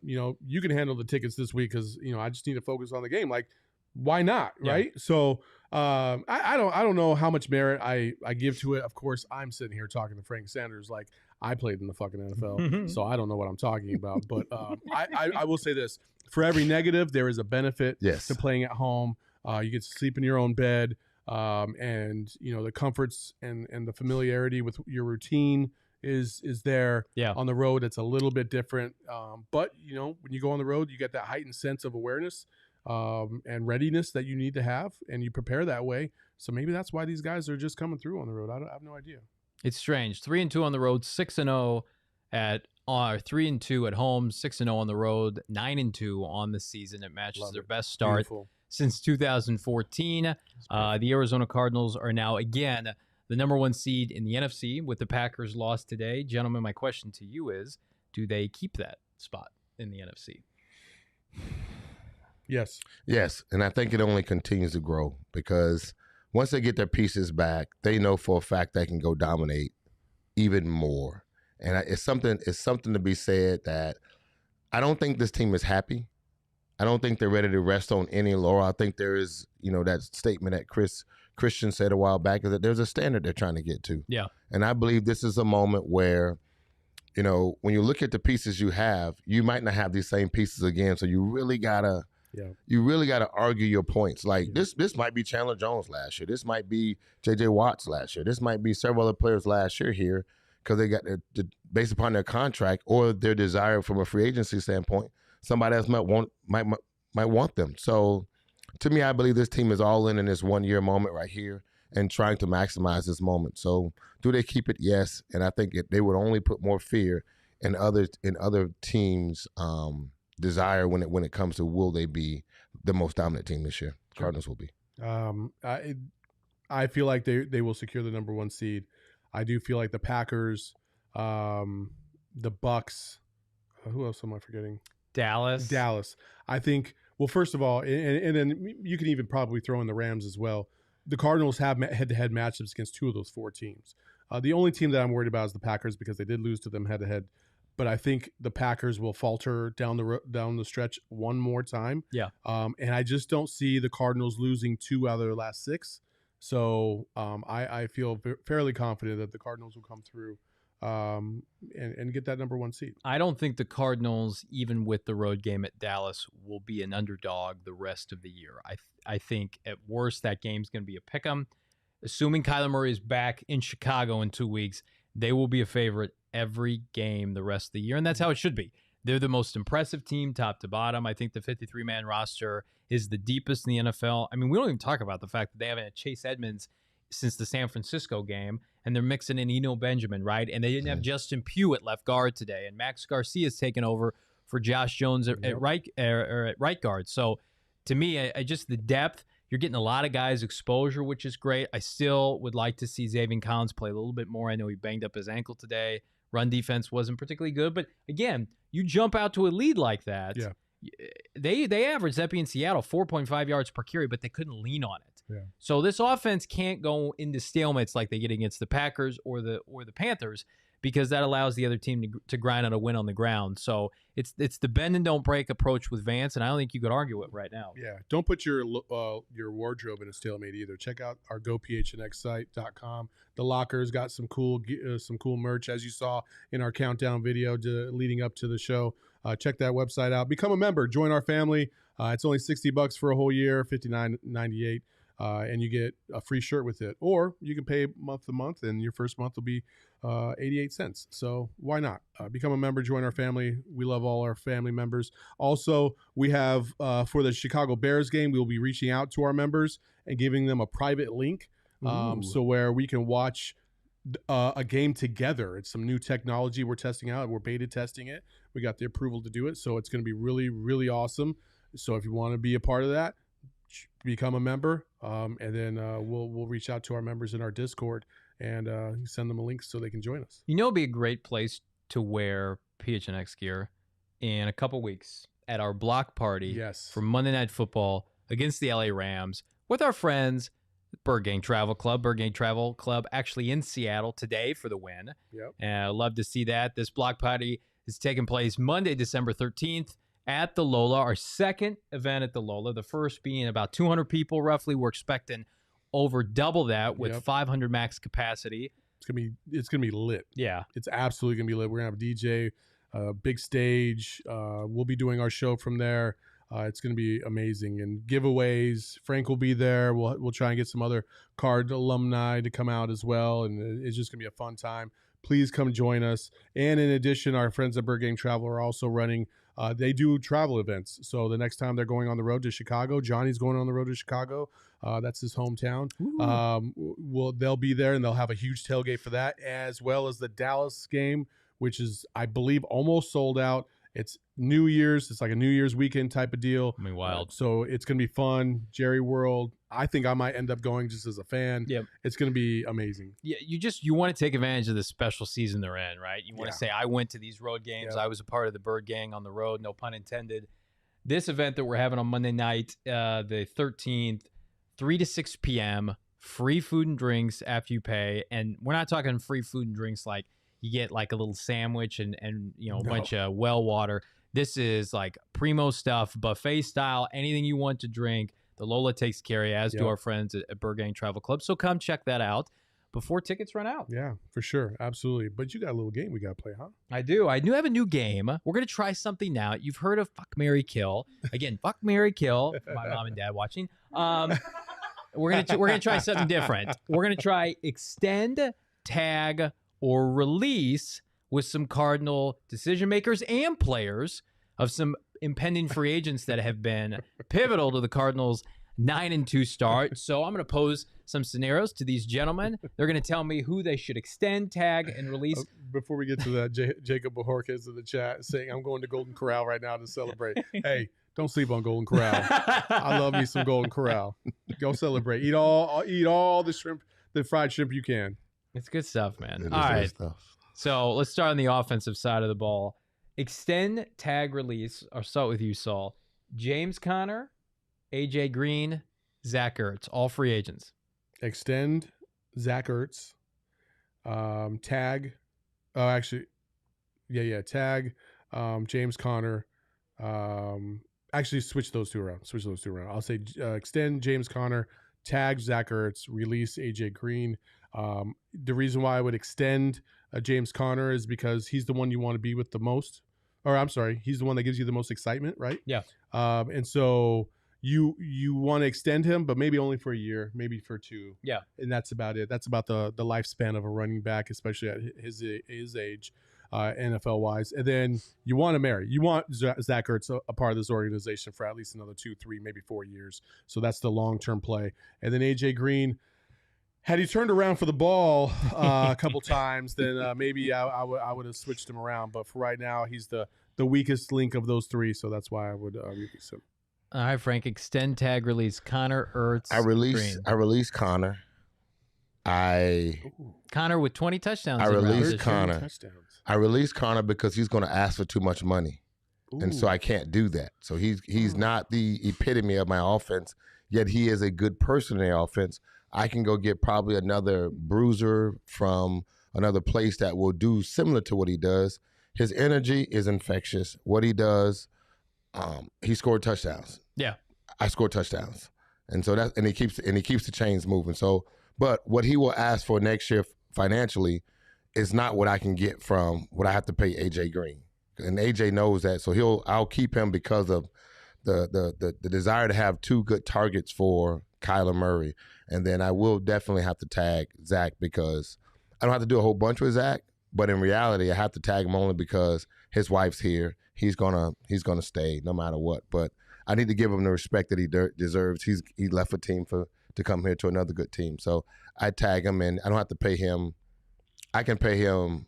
[SPEAKER 2] you know, you can handle the tickets this week because, you know, I just need to focus on the game. Like, why not, right? So I don't know how much merit I give to it. Of course, I'm sitting here talking to Frank Sanders like I played in the fucking NFL, so I don't know what I'm talking about. But I will say this: for every negative, there is a benefit to playing at home. You get to sleep in your own bed, and you know the comforts and the familiarity with your routine is there. On the road, it's a little bit different, but you know when you go on the road, you get that heightened sense of awareness and readiness that you need to have, and you prepare that way. So maybe that's why these guys are just coming through on the road. I have no idea.
[SPEAKER 1] It's strange. 3-2 on the road, 6-0 at 3-2 at home, 6-0 on the road, 9-2 on the season. It matches their best start since 2014. The Arizona Cardinals are now again the number 1 seed in the NFC with the Packers lost today. Gentlemen, my question to you is, do they keep that spot in the NFC?
[SPEAKER 3] Yes, and I think it only continues to grow because once they get their pieces back, they know for a fact they can go dominate even more. And it's something to be said that I don't think this team is happy. I don't think they're ready to rest on any laurel. I think there is, you know, that statement that Christian said a while back is that there's a standard they're trying to get to.
[SPEAKER 1] Yeah.
[SPEAKER 3] And I believe this is a moment where, you know, when you look at the pieces you have, you might not have these same pieces again. So you really gotta argue your points. Like this might be Chandler Jones last year. This might be J.J. Watts last year. This might be several other players last year here because they got based upon their contract or their desire from a free agency standpoint. Somebody else might want them. So to me, I believe this team is all in this 1 year moment right here and trying to maximize this moment. So do they keep it? Yes, and I think they would only put more fear in other teams' desire when it comes to will they be the most dominant team this year. Cardinals will be.
[SPEAKER 2] I feel like they will secure the number 1 seed. I do feel like the Packers, the Bucks, who else am I forgetting? Dallas. I think, well, first of all, and then you can even probably throw in the Rams as well. The Cardinals have head-to-head matchups against 2 of those 4 teams. The only team that I'm worried about is the Packers because they did lose to them head-to-head. But I think the Packers will falter down the stretch one more time.
[SPEAKER 1] Yeah.
[SPEAKER 2] And I just don't see the Cardinals losing 2 out of their last 6. So I feel fairly confident that the Cardinals will come through and get that number 1 seed.
[SPEAKER 1] I don't think the Cardinals, even with the road game at Dallas, will be an underdog the rest of the year. I think at worst that game's going to be a pick'em. Assuming Kyler Murray is back in Chicago in 2 weeks, they will be a favorite every game the rest of the year, and that's how it should be. They're the most impressive team top to bottom. I think the 53-man roster is the deepest in the NFL. I mean, we don't even talk about the fact that they haven't had Chase Edmonds since the San Francisco game, and they're mixing in Eno Benjamin, right? And they didn't have Justin Pugh at left guard today, and Max Garcia's taken over for Josh Jones at right guard. So to me, I just the depth, you're getting a lot of guys exposure, which is great. I still would like to see Zaven Collins play a little bit more. I know he banged up his ankle today. Run defense wasn't particularly good, but again, you jump out to a lead like that.
[SPEAKER 2] Yeah.
[SPEAKER 1] They averaged that in Seattle 4.5 yards per carry, but they couldn't lean on it.
[SPEAKER 2] Yeah.
[SPEAKER 1] So this offense can't go into stalemates like they get against the Packers or the Panthers, because that allows the other team to grind out a win on the ground. So it's the bend and don't break approach with Vance, and I don't think you could argue it right now.
[SPEAKER 2] Yeah, don't put your wardrobe in a stalemate either. Check out our gophnxsite.com. The Locker's got some cool merch, as you saw in our countdown video leading up to the show. Check that website out. Become a member. Join our family. It's only $60 for a whole year, $59.98. And you get a free shirt with it. Or you can pay month to month, and your first month will be 88 cents. So why not? Become a member, join our family. We love all our family members. Also, we have, for the Chicago Bears game, we'll be reaching out to our members and giving them a private link so where we can watch a game together. It's some new technology we're testing out. We're beta testing it. We got the approval to do it. So it's going to be really, really awesome. So if you want to be a part of that, become a member, and then we'll reach out to our members in our Discord and send them a link so they can join us.
[SPEAKER 1] You know, it'd be a great place to wear PHNX gear in a couple weeks at our block party for Monday Night Football against the LA Rams with our friends, Bird Gang Travel Club. Bird Gang Travel Club actually in Seattle today for the win.
[SPEAKER 2] Yep.
[SPEAKER 1] Love to see that. This block party is taking place Monday, December 13th at the Lola, our second event at the Lola. The first being about 200 people roughly. We're expecting over double that with 500 max capacity.
[SPEAKER 2] It's gonna be lit.
[SPEAKER 1] Yeah,
[SPEAKER 2] it's absolutely gonna be lit. We're gonna have a DJ, big stage. We'll be doing our show from there. It's going to be amazing, and giveaways. Frank will be there. We'll try and get some other Card alumni to come out as well, and it's just going to be a fun time. Please come join us. And in addition, our friends at Bird Gang Travel are also running. They do travel events. So the next time they're going on the road to Chicago, Johnny's going on the road to Chicago. That's his hometown. They'll be there, and they'll have a huge tailgate for that, as well as the Dallas game, which is, I believe, almost sold out. It's New Year's. It's like a New Year's weekend type of deal.
[SPEAKER 1] I mean, wild.
[SPEAKER 2] So it's going to be fun. Jerry World. I think I might end up going just as a fan.
[SPEAKER 1] Yep.
[SPEAKER 2] It's going to be amazing.
[SPEAKER 1] Yeah, you want to take advantage of the special season they're in, right? You want to say, I went to these road games. I was a part of the Bird Gang on the road, no pun intended. This event that we're having on Monday night, the 13th, 3 to 6 p.m., free food and drinks after you pay. And we're not talking free food and drinks like you get like a little sandwich and a bunch of well water. This is like primo stuff, buffet style, anything you want to drink. The Lola takes care of you, as do our friends at Bird Gang Travel Club. So come check that out before tickets run out.
[SPEAKER 2] Yeah, for sure. Absolutely. But you got a little game we got to play, huh?
[SPEAKER 1] I do. I do have a new game. We're going to try something now. You've heard of Fuck, Marry, Kill. Again, Fuck, Marry, Kill. For my mom and dad watching. We're gonna try something different. We're going to try extend, tag, or release with some Cardinal decision makers and players of some impending free agents that have been pivotal to the Cardinals' 9-2 start. So I'm going to pose some scenarios to these gentlemen. They're going to tell me who they should extend, tag, and release.
[SPEAKER 2] Before we get to that, Jacob Bajorka is in the chat saying, I'm going to Golden Corral right now to celebrate. Hey, don't sleep on Golden Corral. I love me some Golden Corral. Go celebrate. Eat all the shrimp, the fried shrimp you can.
[SPEAKER 1] It's good stuff, man. All right. So let's start on the offensive side of the ball. Extend, tag, release. I'll start with you, Saul. James Conner, AJ Green, Zach Ertz, all free agents.
[SPEAKER 2] Extend, Zach Ertz. Tag. Oh, actually, tag. James Conner. Actually, switch those two around. I'll say extend James Conner, tag Zach Ertz, release AJ Green. The reason why I would extend James Conner is because he's the one you want to be with the most. Or I'm sorry, he's the one that gives you the most excitement, right?
[SPEAKER 1] Yeah.
[SPEAKER 2] And so you want to extend him, but maybe only for a year, maybe for 2.
[SPEAKER 1] Yeah.
[SPEAKER 2] And that's about it. That's about the lifespan of a running back, especially at his age, NFL wise. And then you want to marry. You want Zach Ertz a part of this organization for at least another 2, 3, maybe 4 years. So that's the long-term play. And then AJ Green, had he turned around for the ball a couple times, then maybe I would have switched him around. But for right now, he's the weakest link of those 3, so that's why I would release him.
[SPEAKER 1] All right, Frank. Extend, tag, release. Connor, Ertz,
[SPEAKER 3] Green. I release Connor.
[SPEAKER 1] Connor with 20 touchdowns.
[SPEAKER 3] I release Connor. I release Connor because he's going to ask for too much money, and so I can't do that. So he's not the epitome of my offense. Yet he is a good person in the offense. I can go get probably another bruiser from another place that will do similar to what he does. His energy is infectious. What he does, he scored touchdowns.
[SPEAKER 1] Yeah,
[SPEAKER 3] I scored touchdowns, and so he keeps the chains moving. So, but what he will ask for next year financially is not what I can get from what I have to pay AJ Green, and AJ knows that. So I'll keep him because of the desire to have 2 good targets for Kyler Murray. And then I will definitely have to tag Zach because I don't have to do a whole bunch with Zach, but in reality, I have to tag him only because his wife's here. He's gonna stay no matter what. But I need to give him the respect that he deserves. He left a team to come here to another good team. So I tag him, and I don't have to pay him. I can pay him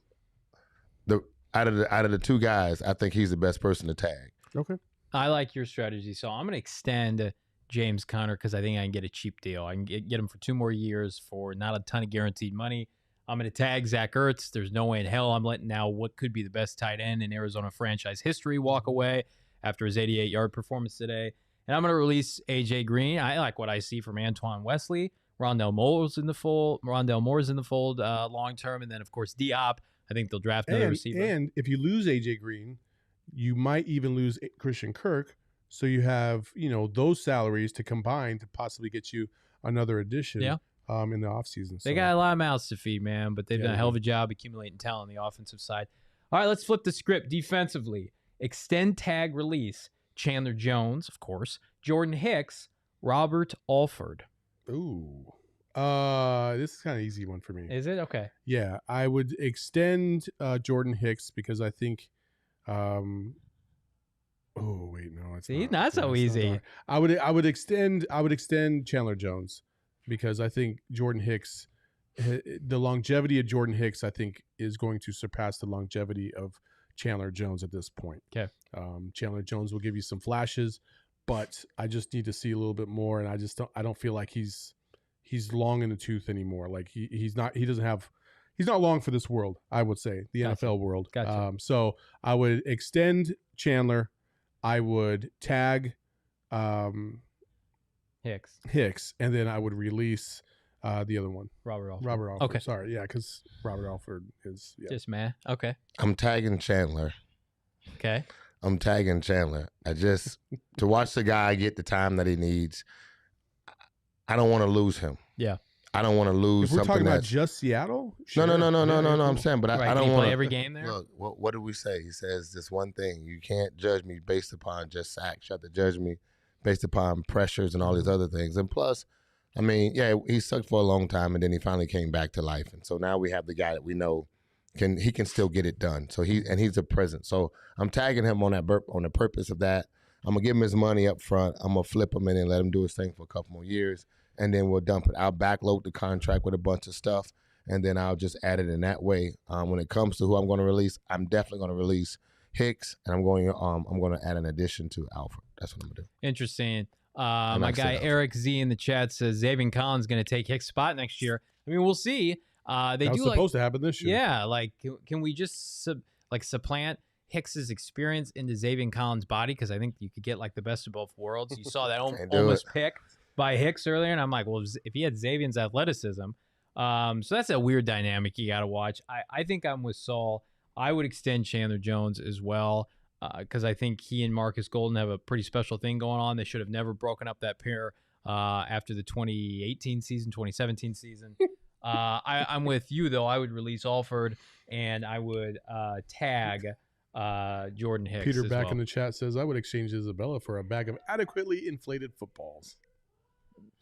[SPEAKER 3] out of the 2 guys. I think he's the best person to tag.
[SPEAKER 2] Okay.
[SPEAKER 1] I like your strategy. So I'm going to extend James Conner because I think I can get a cheap deal. I can get him for 2 more years for not a ton of guaranteed money. I'm going to tag Zach Ertz. There's no way in hell I'm letting now what could be the best tight end in Arizona franchise history walk away after his 88-yard performance today. And I'm going to release A.J. Green. I like what I see from Antoine Wesley. Rondale Moore's in the fold long term. And then, of course, Diop. I think they'll draft another receiver.
[SPEAKER 2] And if you lose A.J. Green, you might even lose Christian Kirk. So you have, those salaries to combine to possibly get you another addition in the offseason.
[SPEAKER 1] They got a lot of mouths to feed, man, but they've done a hell of a job accumulating talent on the offensive side. All right, let's flip the script defensively. Extend, tag, release. Chandler Jones, of course. Jordan Hicks. Robert Alford.
[SPEAKER 2] Ooh. This is kind of easy one for me.
[SPEAKER 1] Is it? Okay.
[SPEAKER 2] Yeah, I would extend Jordan Hicks because I think oh wait, no, it's
[SPEAKER 1] not so easy.
[SPEAKER 2] I would extend Chandler Jones because I think Jordan Hicks, the longevity of Jordan Hicks, I think is going to surpass the longevity of Chandler Jones at this point.
[SPEAKER 1] Okay.
[SPEAKER 2] Chandler Jones will give you some flashes, but I just need to see a little bit more, and I don't feel like he's long in the tooth anymore. Like he's not long for this world, I would say, the NFL world.
[SPEAKER 1] Gotcha.
[SPEAKER 2] So I would extend Chandler. I would tag Hicks, and then I would release the other one.
[SPEAKER 1] Robert Alford.
[SPEAKER 2] Okay. Sorry, yeah, because Robert Alford is
[SPEAKER 1] just man. Okay.
[SPEAKER 3] I'm tagging Chandler.
[SPEAKER 1] Okay.
[SPEAKER 3] I'm tagging Chandler. To watch the guy get the time that he needs, I don't want to lose him.
[SPEAKER 1] Yeah.
[SPEAKER 3] I don't want to lose.
[SPEAKER 2] If we're
[SPEAKER 3] something
[SPEAKER 2] talking about just Seattle?
[SPEAKER 3] Sure. No. I'm saying, but I don't want
[SPEAKER 1] to play every game there.
[SPEAKER 3] Look, what did we say? He says this one thing: you can't judge me based upon just sacks. You have to judge me based upon pressures and all these other things. And plus, I mean, yeah, he sucked for a long time, and then he finally came back to life. And so now we have the guy that we know can still get it done. So he's a present. So I'm tagging him on on the purpose of that. I'm gonna give him his money up front. I'm gonna flip him in and let him do his thing for a couple more years. And then we'll dump it. I'll backload the contract with a bunch of stuff, and then I'll just add it in that way. When it comes to who I'm going to release, I'm definitely going to release Hicks, and I'm going to add an addition to Alfred. That's what I'm going to do.
[SPEAKER 1] Interesting. My guy Eric Z in the chat says Xavier Collins is going to take Hicks' spot next year. I mean, we'll see.
[SPEAKER 2] That was supposed to happen this year.
[SPEAKER 1] Yeah, like can we just supplant Hicks's experience into Xavier Collins' body? Because I think you could get like the best of both worlds. You saw that almost pick by Hicks earlier, and I'm like, well, if he had Xavier's athleticism, so that's a weird dynamic you got to watch. I think I'm with Saul. I would extend Chandler Jones as well because I think he and Marcus Golden have a pretty special thing going on. They should have never broken up that pair after the 2017 season. I'm with you, though. I would release Alford, and I would tag Jordan Hicks.
[SPEAKER 2] Peter back in the chat says, I would exchange Isabella for a bag of adequately inflated footballs.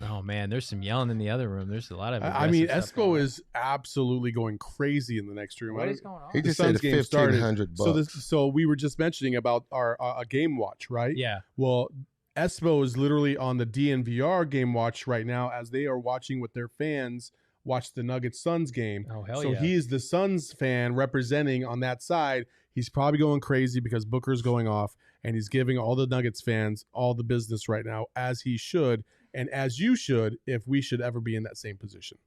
[SPEAKER 1] Oh, man, there's some yelling in the other room. There's a lot of
[SPEAKER 2] Espo is absolutely going crazy in the next room.
[SPEAKER 1] What is going on?
[SPEAKER 3] He just said $1,500.
[SPEAKER 2] So we were just mentioning about our game watch, right?
[SPEAKER 1] Yeah.
[SPEAKER 2] Well, Espo is literally on the DNVR game watch right now as they are watching with their fans watch the Nuggets-Suns game.
[SPEAKER 1] Oh, hell
[SPEAKER 2] yeah. So he is the Suns fan representing on that side. He's probably going crazy because Booker's going off, and he's giving all the Nuggets fans all the business right now, as he should. And as you should, if we should ever be in that same position.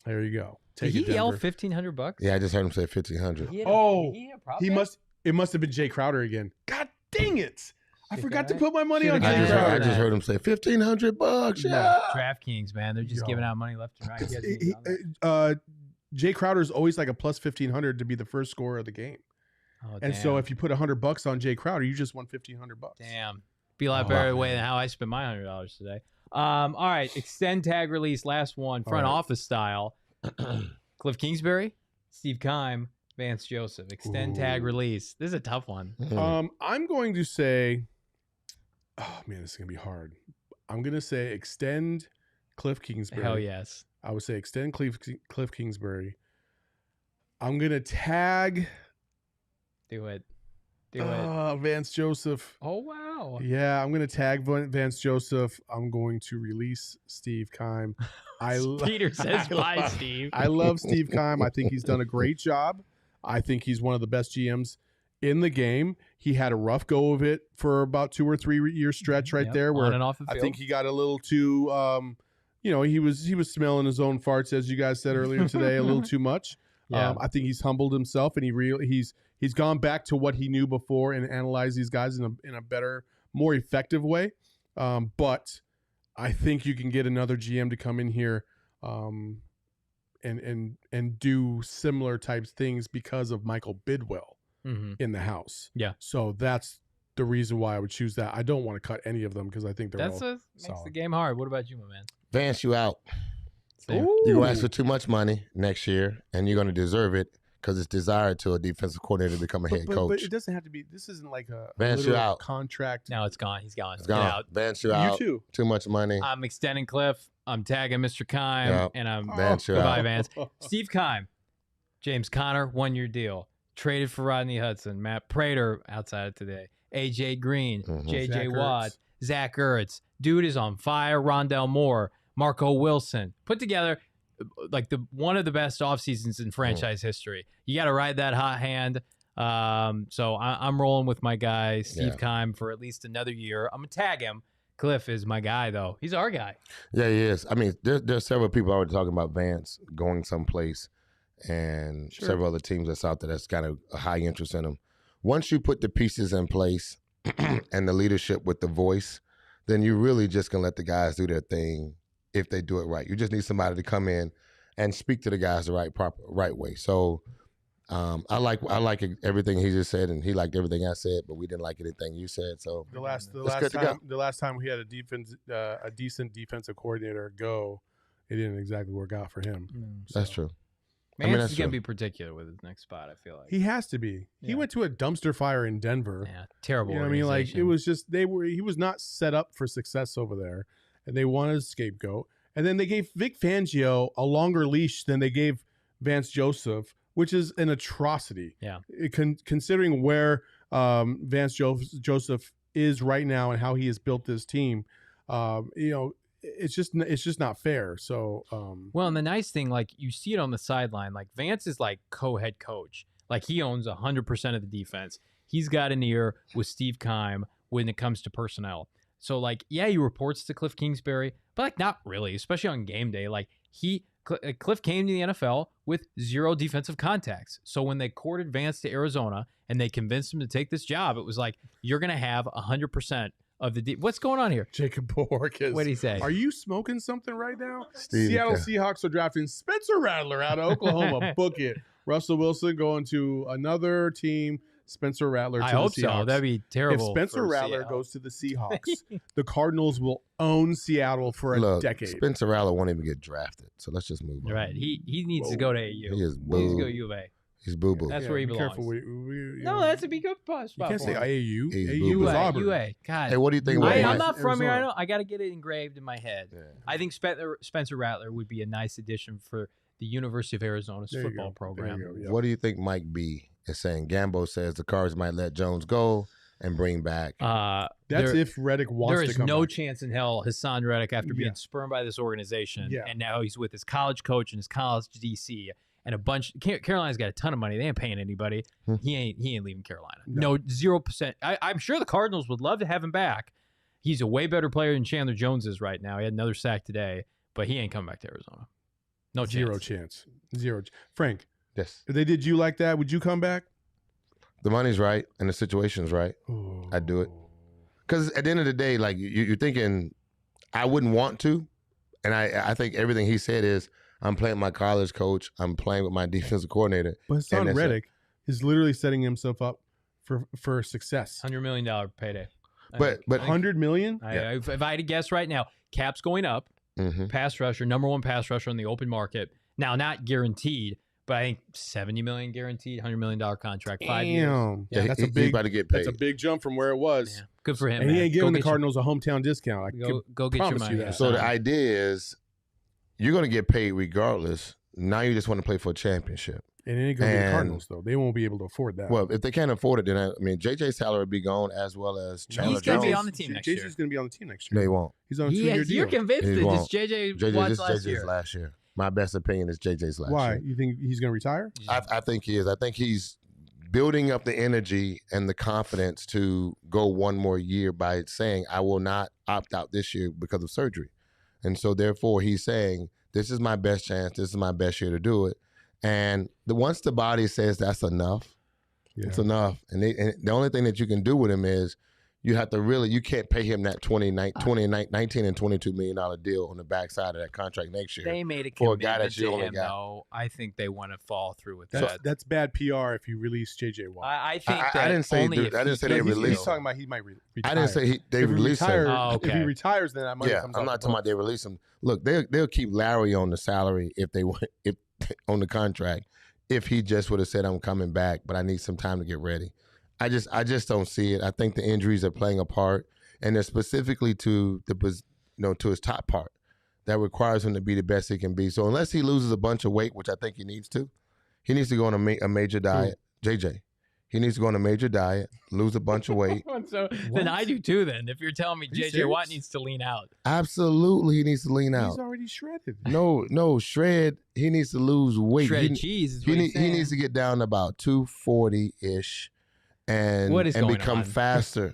[SPEAKER 2] There you go.
[SPEAKER 1] Did he yell $1,500?
[SPEAKER 3] Yeah, I just heard him say $1,500.
[SPEAKER 2] It must have been Jay Crowder again. God dang it! I forgot to put my money on Jay Crowder.
[SPEAKER 3] I just heard him say $1,500. Yeah.
[SPEAKER 1] DraftKings, man, they're just giving out money left and right.
[SPEAKER 2] Jay Crowder is always like a plus 1,500 to be the first scorer of the game.
[SPEAKER 1] Oh,
[SPEAKER 2] and so if you put $100 on Jay Crowder, you just won $1,500.
[SPEAKER 1] Damn. Be a lot better way than how I spent my $100 today. All right, extend, tag, release. Last one, front office style. Cliff Kingsbury, Steve Keim, Vance Joseph. Extend, tag, release. This is a tough one.
[SPEAKER 2] I'm going to say, oh man, this is gonna be hard. I'm gonna say extend Cliff Kingsbury.
[SPEAKER 1] Hell yes.
[SPEAKER 2] I would say extend Cliff Kingsbury. I'm gonna tag.
[SPEAKER 1] Do it.
[SPEAKER 2] Vance Joseph.
[SPEAKER 1] Oh, wow.
[SPEAKER 2] Yeah, I'm going to tag Vance Joseph. I'm going to release Steve Keim.
[SPEAKER 1] Peter says bye, Steve.
[SPEAKER 2] I love Steve Keim. I think he's done a great job. I think he's one of the best GMs in the game. He had a rough go of it for about 2 or 3 year stretch there where
[SPEAKER 1] on and off the field.
[SPEAKER 2] I think he got a little too, he was smelling his own farts, as you guys said earlier today, a little too much. Yeah. I think he's humbled himself, and he's gone back to what he knew before and analyzed these guys in a better, more effective way. But I think you can get another GM to come in here and do similar types things because of Michael Bidwell in the house.
[SPEAKER 1] Yeah.
[SPEAKER 2] So that's the reason why I would choose that. I don't want to cut any of them because I think they're all
[SPEAKER 1] makes the game hard. What about you, my man?
[SPEAKER 3] Vance, you out. You're going to ask for too much money next year, and you're going to deserve it because it's desired to a defensive coordinator to become a head coach.
[SPEAKER 2] But it doesn't have to be. This isn't like a
[SPEAKER 3] Vance, you out.
[SPEAKER 2] contract.
[SPEAKER 1] No, it's gone. He's gone.
[SPEAKER 3] It's gone.
[SPEAKER 1] Out.
[SPEAKER 3] Vance, you out.
[SPEAKER 2] You too.
[SPEAKER 3] Too much money.
[SPEAKER 1] I'm extending Cliff. I'm tagging Mr. Kime, and I'm
[SPEAKER 3] Vance, you're
[SPEAKER 1] goodbye,
[SPEAKER 3] out.
[SPEAKER 1] Vance. Steve Kime, James Conner, 1-year deal. Traded for Rodney Hudson, Matt Prater outside of today, AJ Green, JJ Watt, Zach Ertz. Dude is on fire. Rondale Moore, Marco Wilson. Put together like one of the best off seasons in franchise history. You got to ride that hot hand. So I'm rolling with my guy Steve Kime for at least another year. I'm gonna tag him. Cliff is my guy though. He's our guy.
[SPEAKER 3] Yeah, he is. I mean, there's several people already talking about Vance going someplace, and several other teams that's out there that's got a high interest in him. Once you put the pieces in place and the leadership with the voice, then you're really just gonna let the guys do their thing if they do it right. You just need somebody to come in and speak to the guys the right way. So I like everything he just said, and he liked everything I said, but we didn't like anything you said. So
[SPEAKER 2] the last time we had a decent defensive coordinator go, it didn't exactly work out for him.
[SPEAKER 3] That's true.
[SPEAKER 1] Vance is going to be particular with his next spot, I feel like.
[SPEAKER 2] He has to be. Yeah. He went to a dumpster fire in Denver.
[SPEAKER 1] Yeah, terrible.
[SPEAKER 2] You know what I mean? Like, it was just, he was not set up for success over there, and they wanted a scapegoat. And then they gave Vic Fangio a longer leash than they gave Vance Joseph, which is an atrocity.
[SPEAKER 1] Yeah.
[SPEAKER 2] Considering where Vance Joseph is right now and how he has built this team, it's just not fair. So,
[SPEAKER 1] well, and the nice thing, like you see it on the sideline, like Vance is like co-head coach, like he owns 100% of the defense. He's got an ear with Steve Kime when it comes to personnel. So like, yeah, he reports to Cliff Kingsbury, but like not really, especially on game day. Like Cliff came to the NFL with 0 defensive contacts. So when they courted Vance to Arizona and they convinced him to take this job, it was like, you're going to have 100% of the what's going on here?
[SPEAKER 2] Jacob Borges.
[SPEAKER 1] What did he say?
[SPEAKER 2] Are you smoking something right now?
[SPEAKER 3] Steve,
[SPEAKER 2] Seattle Seahawks are drafting Spencer Rattler out of Oklahoma. Book it. Russell Wilson going to another team. Spencer Rattler to the Seahawks. I hope so.
[SPEAKER 1] That'd be terrible.
[SPEAKER 2] If Spencer Rattler goes to the Seahawks, the Cardinals will own Seattle for a decade.
[SPEAKER 3] Spencer Rattler won't even get drafted, so let's just move on.
[SPEAKER 1] Right. He needs to go to AU.
[SPEAKER 3] He is boo.
[SPEAKER 1] He needs to go to U of A.
[SPEAKER 3] He's boo-boo.
[SPEAKER 1] That's where he belongs.
[SPEAKER 2] Careful.
[SPEAKER 1] No, that's a big good spot.
[SPEAKER 2] You can't say AAU.
[SPEAKER 3] AU
[SPEAKER 2] is Auburn.
[SPEAKER 1] UA. God.
[SPEAKER 3] Hey, what do you think about
[SPEAKER 1] I'm not from here. I got to get it engraved in my head. Yeah. I think Spencer Rattler would be a nice addition for the University of Arizona's football program.
[SPEAKER 2] Yeah.
[SPEAKER 3] What do you think Mike B is saying? Gambo says the Cards might let Jones go and bring back.
[SPEAKER 2] That's if Reddick wants to come.
[SPEAKER 1] There is no chance in hell Hassan Reddick, after being spurned by this organization, and now he's with his college coach and his college DC and a bunch. Carolina's got a ton of money. They ain't paying anybody. He ain't leaving Carolina. No, 0%. I'm sure the Cardinals would love to have him back. He's a way better player than Chandler Jones is right now. He had another sack today, but he ain't coming back to Arizona. No chance. Zero.
[SPEAKER 2] Frank.
[SPEAKER 3] Yes.
[SPEAKER 2] If they did you like that, would you come back?
[SPEAKER 3] The money's right and the situation's right. I'd do it. Because at the end of the day, like you're thinking, I wouldn't want to. And I think everything he said is, I'm playing my college coach. I'm playing with my defensive coordinator.
[SPEAKER 2] But Hassan Reddick is literally setting himself up for success.
[SPEAKER 1] $100 million payday.
[SPEAKER 3] But
[SPEAKER 2] $100 million?
[SPEAKER 1] If I had to guess right now, cap's going up. Pass rusher, number 1 pass rusher on the open market. Now, not guaranteed, but I think $70 million guaranteed, $100 million contract, 5 years.
[SPEAKER 2] Yeah, that's a big.
[SPEAKER 3] About to get paid.
[SPEAKER 2] That's a big jump from where it was.
[SPEAKER 1] Yeah. Good for him.
[SPEAKER 2] And he ain't giving the Cardinals a hometown discount.
[SPEAKER 1] Go get your money.
[SPEAKER 3] So the idea is, you're going to get paid regardless. Now you just want to play for a championship.
[SPEAKER 2] And it ain't going to be the Cardinals, though. They won't be able to afford that.
[SPEAKER 3] Well, if they can't afford it, then JJ's salary would be gone as well as Chandler Jones.
[SPEAKER 1] He's going to be on the team next year.
[SPEAKER 2] JJ's going to be on the team next year.
[SPEAKER 3] No, he won't.
[SPEAKER 2] He's on a 2-year deal.
[SPEAKER 1] You're convinced that it's JJ Watt's
[SPEAKER 3] last year. My best opinion is JJ's last year.
[SPEAKER 2] Why? You think he's going to retire?
[SPEAKER 3] I think he is. I think he's building up the energy and the confidence to go one more year by saying, I will not opt out this year because of surgery. And so therefore he's saying, this is my best chance. This is my best year to do it. And once the body says that's enough, it's enough. And the only thing that you can do with him is you have to really, you can't pay him that $19 and $22 million deal on the backside of that contract next year.
[SPEAKER 1] They made a
[SPEAKER 3] for a
[SPEAKER 1] commitment
[SPEAKER 3] guy that you
[SPEAKER 1] to
[SPEAKER 3] only
[SPEAKER 1] him,
[SPEAKER 3] got.
[SPEAKER 1] though. I think they want to fall through with
[SPEAKER 2] That's,
[SPEAKER 1] that.
[SPEAKER 2] that's bad PR if you release J.J. Watt.
[SPEAKER 1] I think that
[SPEAKER 3] I didn't say
[SPEAKER 1] only
[SPEAKER 3] I didn't say they released.
[SPEAKER 2] He's talking about he might retire.
[SPEAKER 3] I didn't say they
[SPEAKER 2] if
[SPEAKER 3] released him.
[SPEAKER 2] If he retires, then that money comes out.
[SPEAKER 3] I'm not talking about they release him. Look, they'll keep Larry on the salary if on the contract. If he just would have said, I'm coming back, but I need some time to get ready. I just don't see it. I think the injuries are playing a part, and they're specifically to to his top part that requires him to be the best he can be. So unless he loses a bunch of weight, which I think he needs to go on a major diet. JJ, he needs to go on a major diet, lose a bunch of weight.
[SPEAKER 1] So then I do too. Then if you're telling me JJ Watt needs to lean out,
[SPEAKER 3] absolutely he needs to lean out.
[SPEAKER 2] He's already shredded.
[SPEAKER 3] No, shred. He needs to lose weight.
[SPEAKER 1] Shredded cheese. He
[SPEAKER 3] needs to get down to about 240-ish. And become faster.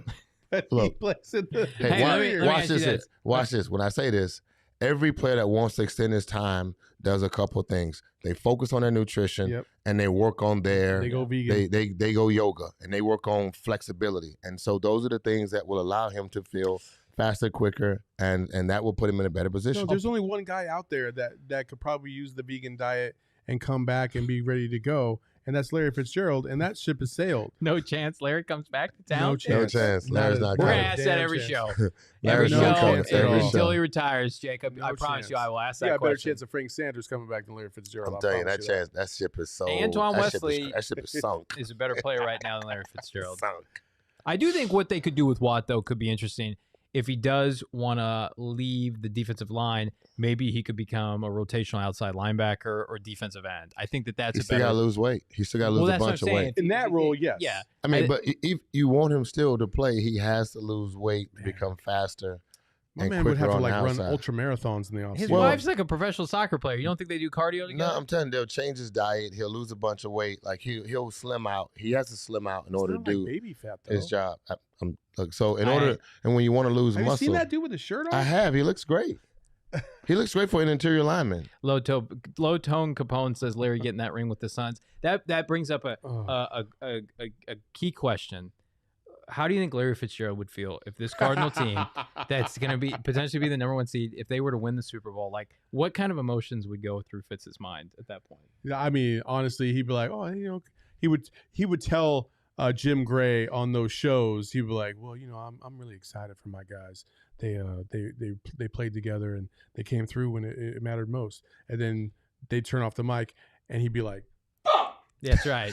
[SPEAKER 3] Look, watch this. Watch this. When I say this, every player that wants to extend his time does a couple things. They focus on their nutrition and they work on they
[SPEAKER 2] go vegan.
[SPEAKER 3] They go yoga and they work on flexibility. And so those are the things that will allow him to feel faster, quicker, and that will put him in a better position.
[SPEAKER 2] No, there's only one guy out there that could probably use the vegan diet and come back and be ready to go. And that's Larry Fitzgerald, and that ship has sailed.
[SPEAKER 1] No chance Larry comes back to town?
[SPEAKER 3] No chance. Larry's not
[SPEAKER 1] We're
[SPEAKER 3] coming.
[SPEAKER 1] going to ask that every show.
[SPEAKER 3] Larry's not coming.
[SPEAKER 1] Until he retires, Jacob. I promise you I will ask that question.
[SPEAKER 2] You got a better chance of Frank Sanders coming back than Larry Fitzgerald.
[SPEAKER 3] I'm telling you, that ship is so...
[SPEAKER 1] Antoine Wesley
[SPEAKER 3] that ship is sunk.
[SPEAKER 1] is a better player right now than Larry Fitzgerald. I do think what they could do with Watt, though, could be interesting. If he does want to leave the defensive line, maybe he could become a rotational outside linebacker or defensive end. I think that's a better...
[SPEAKER 3] He still got to lose weight. He still got to lose a bunch of weight.
[SPEAKER 2] In that role, yes.
[SPEAKER 1] Yeah.
[SPEAKER 3] I mean, but if you want him still to play, he has to lose weight, become faster,
[SPEAKER 2] My
[SPEAKER 3] and
[SPEAKER 2] man would
[SPEAKER 3] quicker
[SPEAKER 2] have to
[SPEAKER 3] on the
[SPEAKER 2] run
[SPEAKER 3] outside.
[SPEAKER 2] ultra marathons in the offseason.
[SPEAKER 1] His wife's like a professional soccer player. You don't think they do cardio together?
[SPEAKER 3] No, I'm telling you, they'll change his diet. He'll lose a bunch of weight. Like he'll slim out. He has to slim out in order to do
[SPEAKER 2] baby fat, though.
[SPEAKER 3] his job. And when you want to lose muscle,
[SPEAKER 2] have you seen that dude with his shirt on?
[SPEAKER 3] I have. He looks great. He looks great for an interior lineman.
[SPEAKER 1] Low tone Capone says Larry getting that ring with the Suns. That brings up a key question. How do you think Larry Fitzgerald would feel if this Cardinal team that's going to be potentially be the number one seed, if they were to win the Super Bowl? Like, what kind of emotions would go through Fitz's mind at that point?
[SPEAKER 2] Yeah, I mean, honestly, he'd be like, he would tell Jim Gray on those shows. He'd be like, well, I'm really excited for my guys. They played together and they came through when it mattered most. And then they'd turn off the mic and he'd be like, oh!
[SPEAKER 1] That's right.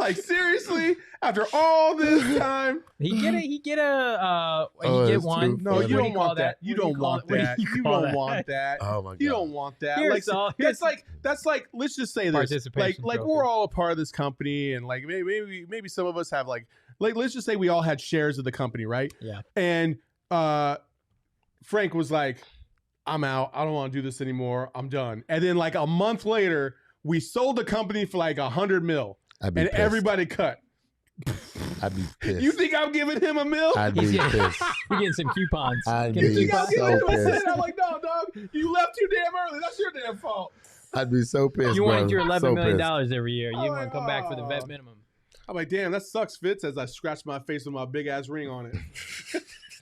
[SPEAKER 2] Like, seriously? After all this time?
[SPEAKER 1] He get one.
[SPEAKER 2] No, you don't want that. You don't want that. You don't want that. Oh my God. You don't want that. That's like let's just say this. Like we're all a part of this company, and like maybe some of us have like let's just say we all had shares of the company, right?
[SPEAKER 1] Yeah.
[SPEAKER 2] And Frank was like, I'm out. I don't want to do this anymore. I'm done. And then like a month later, we sold the company for like $100 million. And pissed. Everybody cut.
[SPEAKER 3] I'd be pissed.
[SPEAKER 2] You think I'm giving him $1 million?
[SPEAKER 3] I'd be pissed.
[SPEAKER 1] You're getting some coupons.
[SPEAKER 3] I'd be so pissed.
[SPEAKER 2] I'm like, no, dog. You left too damn early. That's your damn fault.
[SPEAKER 3] I'd be so pissed.
[SPEAKER 1] You want your $11 million every year. You want to come back for the vet minimum.
[SPEAKER 2] I'm like, damn, that sucks, Fitz, as I scratch my face with my big ass ring on it.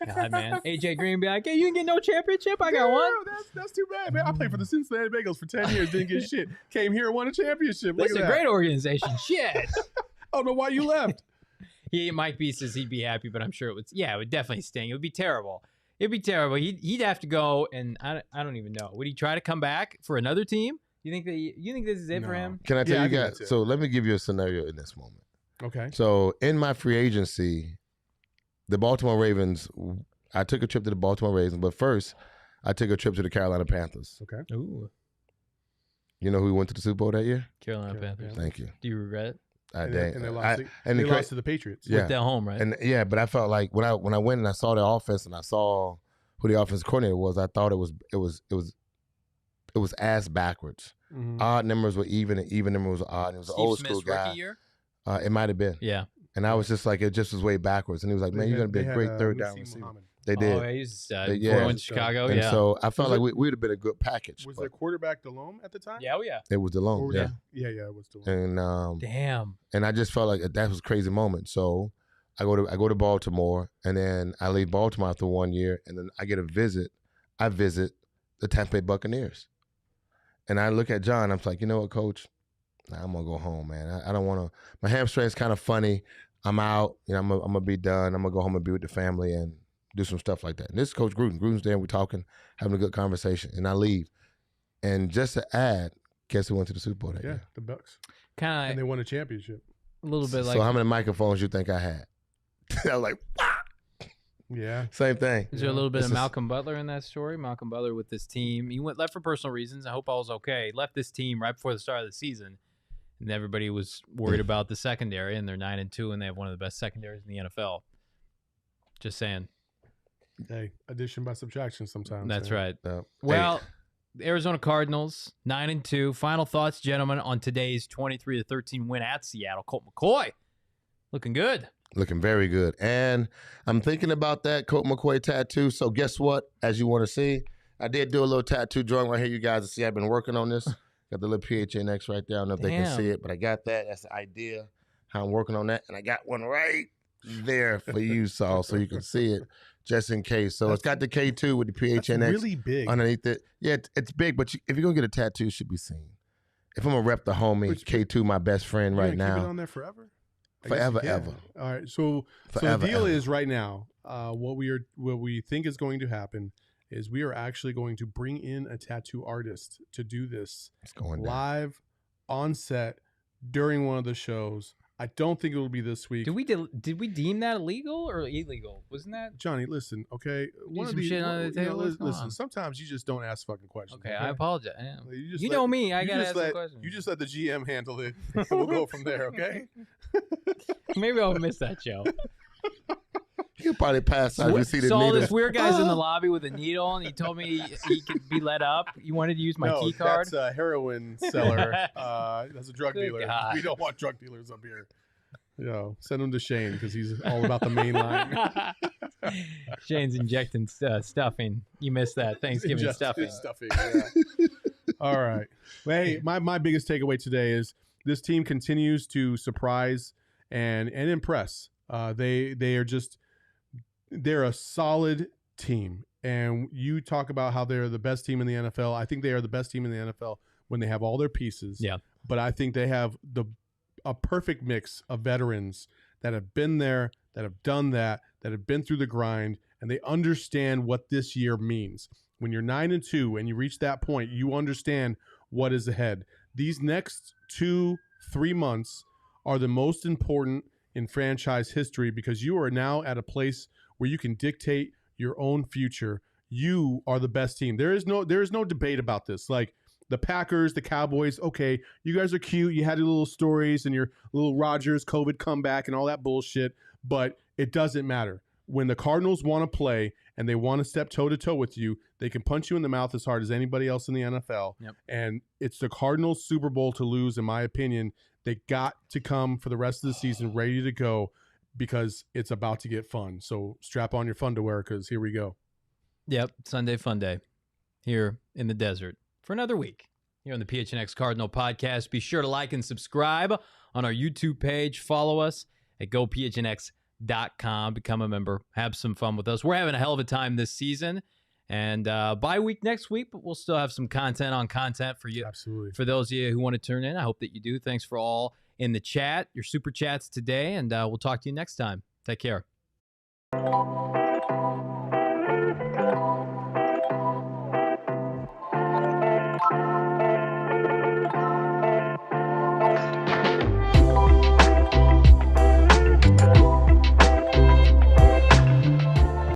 [SPEAKER 1] God, man. AJ Green be like, hey, you didn't get no championship? I got one.
[SPEAKER 2] That's too bad, man. I played for the Cincinnati Bengals for 10 years, didn't get shit. Came here, won a championship.
[SPEAKER 1] That's a great organization. Shit.
[SPEAKER 2] I don't know why you left.
[SPEAKER 1] Mike B says he'd be happy, but I'm sure it would definitely sting. It would be terrible. It'd be terrible. He'd have to go, and I don't even know. Would he try to come back for another team? You think this is it for him?
[SPEAKER 3] Can I tell you guys? So let me give you a scenario in this moment.
[SPEAKER 2] Okay.
[SPEAKER 3] So in my free agency, the Baltimore Ravens, I took a trip to the Baltimore Ravens, but first I took a trip to the Carolina Panthers.
[SPEAKER 2] Okay.
[SPEAKER 1] Ooh.
[SPEAKER 3] You know who went to the Super Bowl that year?
[SPEAKER 1] Carolina Panthers.
[SPEAKER 3] Thank you.
[SPEAKER 1] Do you regret it?
[SPEAKER 3] I did.
[SPEAKER 2] And they lost to the Patriots.
[SPEAKER 3] Yeah.
[SPEAKER 1] With their home, right?
[SPEAKER 3] And but I felt like when I went and I saw the offense and I saw who the offensive coordinator was, I thought it was ass backwards. Mm-hmm. Odd numbers were even, and even numbers were odd. And it was an old school guy.
[SPEAKER 1] Rookie year?
[SPEAKER 3] It might have been.
[SPEAKER 1] Yeah.
[SPEAKER 3] And I was just like, it just was way backwards. And he was like, man, you're going to be a great third down receiver. They did.
[SPEAKER 1] Oh, he's in Chicago.
[SPEAKER 3] And so I felt like we would have been a good package.
[SPEAKER 2] Was their quarterback DeLome at the time?
[SPEAKER 1] Yeah, yeah.
[SPEAKER 3] It was DeLome.
[SPEAKER 2] Yeah, it was DeLome.
[SPEAKER 3] And
[SPEAKER 1] damn.
[SPEAKER 3] And I just felt like that was a crazy moment. So I go to Baltimore, and then I leave Baltimore after 1 year, and then I get a visit. I visit the Tampa Bay Buccaneers. And I look at John, I'm like, you know what, Coach? I'm going to go home, man. I don't want to. My hamstring's kind of funny. I'm out. I'm going to be done. I'm going to go home and be with the family and do some stuff like that. And this is Coach Gruden. Gruden's there, we're talking, having a good conversation. And I leave. And just to add, guess who went to the Super Bowl that year?
[SPEAKER 2] Yeah, the Bucs.
[SPEAKER 1] And
[SPEAKER 2] they won a championship.
[SPEAKER 1] A little bit like.
[SPEAKER 3] So how many microphones you think I had? I was like,
[SPEAKER 2] yeah,
[SPEAKER 3] same thing.
[SPEAKER 1] Is there a little bit of Malcolm Butler in that story? Malcolm Butler with this team. He left for personal reasons. I hope all was okay. He left this team right before the start of the season, and everybody was worried about the secondary. And they're 9-2, and they have one of the best secondaries in the NFL. Just saying.
[SPEAKER 2] Hey, addition by subtraction sometimes.
[SPEAKER 1] That's right.
[SPEAKER 3] Well,
[SPEAKER 1] the Arizona Cardinals 9-2. Final thoughts, gentlemen, on today's 23-13 win at Seattle. Colt McCoy looking good.
[SPEAKER 3] Looking very good. And I'm thinking about that Colt McCoy tattoo. So guess what? As you want to see, I did do a little tattoo drawing right here. You guys see I've been working on this. Got the little PHNX right there. I don't know if they can see it, but I got that. That's the idea, how I'm working on that. And I got one right there for you, Saul, so you can see it just in case. So it's got the K2 with the PHNX
[SPEAKER 2] really big
[SPEAKER 3] underneath it. Yeah, it's big, but if you're going to get a tattoo, it should be seen. If I'm going to rep the homie, K2, my best friend right now.
[SPEAKER 2] Keep it on there forever?
[SPEAKER 3] Forever, ever.
[SPEAKER 2] All right. So the deal is right now, what we think is going to happen is we are actually going to bring in a tattoo artist to do this live on set during one of the shows. I don't think it will be this week.
[SPEAKER 1] Did we deem that illegal or illegal? Wasn't that
[SPEAKER 2] Johnny? Listen, okay. Listen. Sometimes you just don't ask fucking questions.
[SPEAKER 1] Okay, I apologize. You know me. I gotta ask questions.
[SPEAKER 2] You just let the GM handle it, and we'll go from there. Okay.
[SPEAKER 1] Maybe I'll miss that show.
[SPEAKER 3] He'll probably pass out. You see the
[SPEAKER 1] Saw
[SPEAKER 3] needle.
[SPEAKER 1] This weird guy's in the lobby with a needle, and he told me he could be let up. He wanted to use my key card.
[SPEAKER 2] That's a heroin seller. That's a drug dealer. God. We don't want drug dealers up here. Send him to Shane because he's all about the main line.
[SPEAKER 1] Shane's injecting stuffing. You missed that Thanksgiving stuffing.
[SPEAKER 2] Yeah. All right. Hey, my biggest takeaway today is this team continues to surprise and impress. They're a solid team. And you talk about how they're the best team in the NFL. I think they are the best team in the NFL when they have all their pieces.
[SPEAKER 1] Yeah.
[SPEAKER 2] But I think they have a perfect mix of veterans that have been there, that have done that have been through the grind, and they understand what this year means. When you're 9-2 and you reach that point, you understand what is ahead. These next 2-3 months are the most important in franchise history because you are now at a place where you can dictate your own future. You are the best team. There is no debate about this. Like the Packers, the Cowboys, okay, you guys are cute. You had your little stories and your little Rodgers COVID comeback and all that bullshit, but it doesn't matter. When the Cardinals want to play and they want to step toe-to-toe with you, they can punch you in the mouth as hard as anybody else in the NFL.
[SPEAKER 1] Yep.
[SPEAKER 2] And it's the Cardinals' Super Bowl to lose, in my opinion. They got to come for the rest of the season ready to go because it's about to get fun. So strap on your fun-to-wear because here we go.
[SPEAKER 1] Yep, Sunday Fun Day here in the desert for another week here on the PHNX Cardinal Podcast. Be sure to like and subscribe on our YouTube page. Follow us at GoPHNX.com. Become a member. Have some fun with us. We're having a hell of a time this season. And bye week next week, but we'll still have some content on content for you.
[SPEAKER 2] Absolutely.
[SPEAKER 1] For those of you who want to turn in, I hope that you do. Thanks for all in the chat, your super chats today, and we'll talk to you next time. Take care.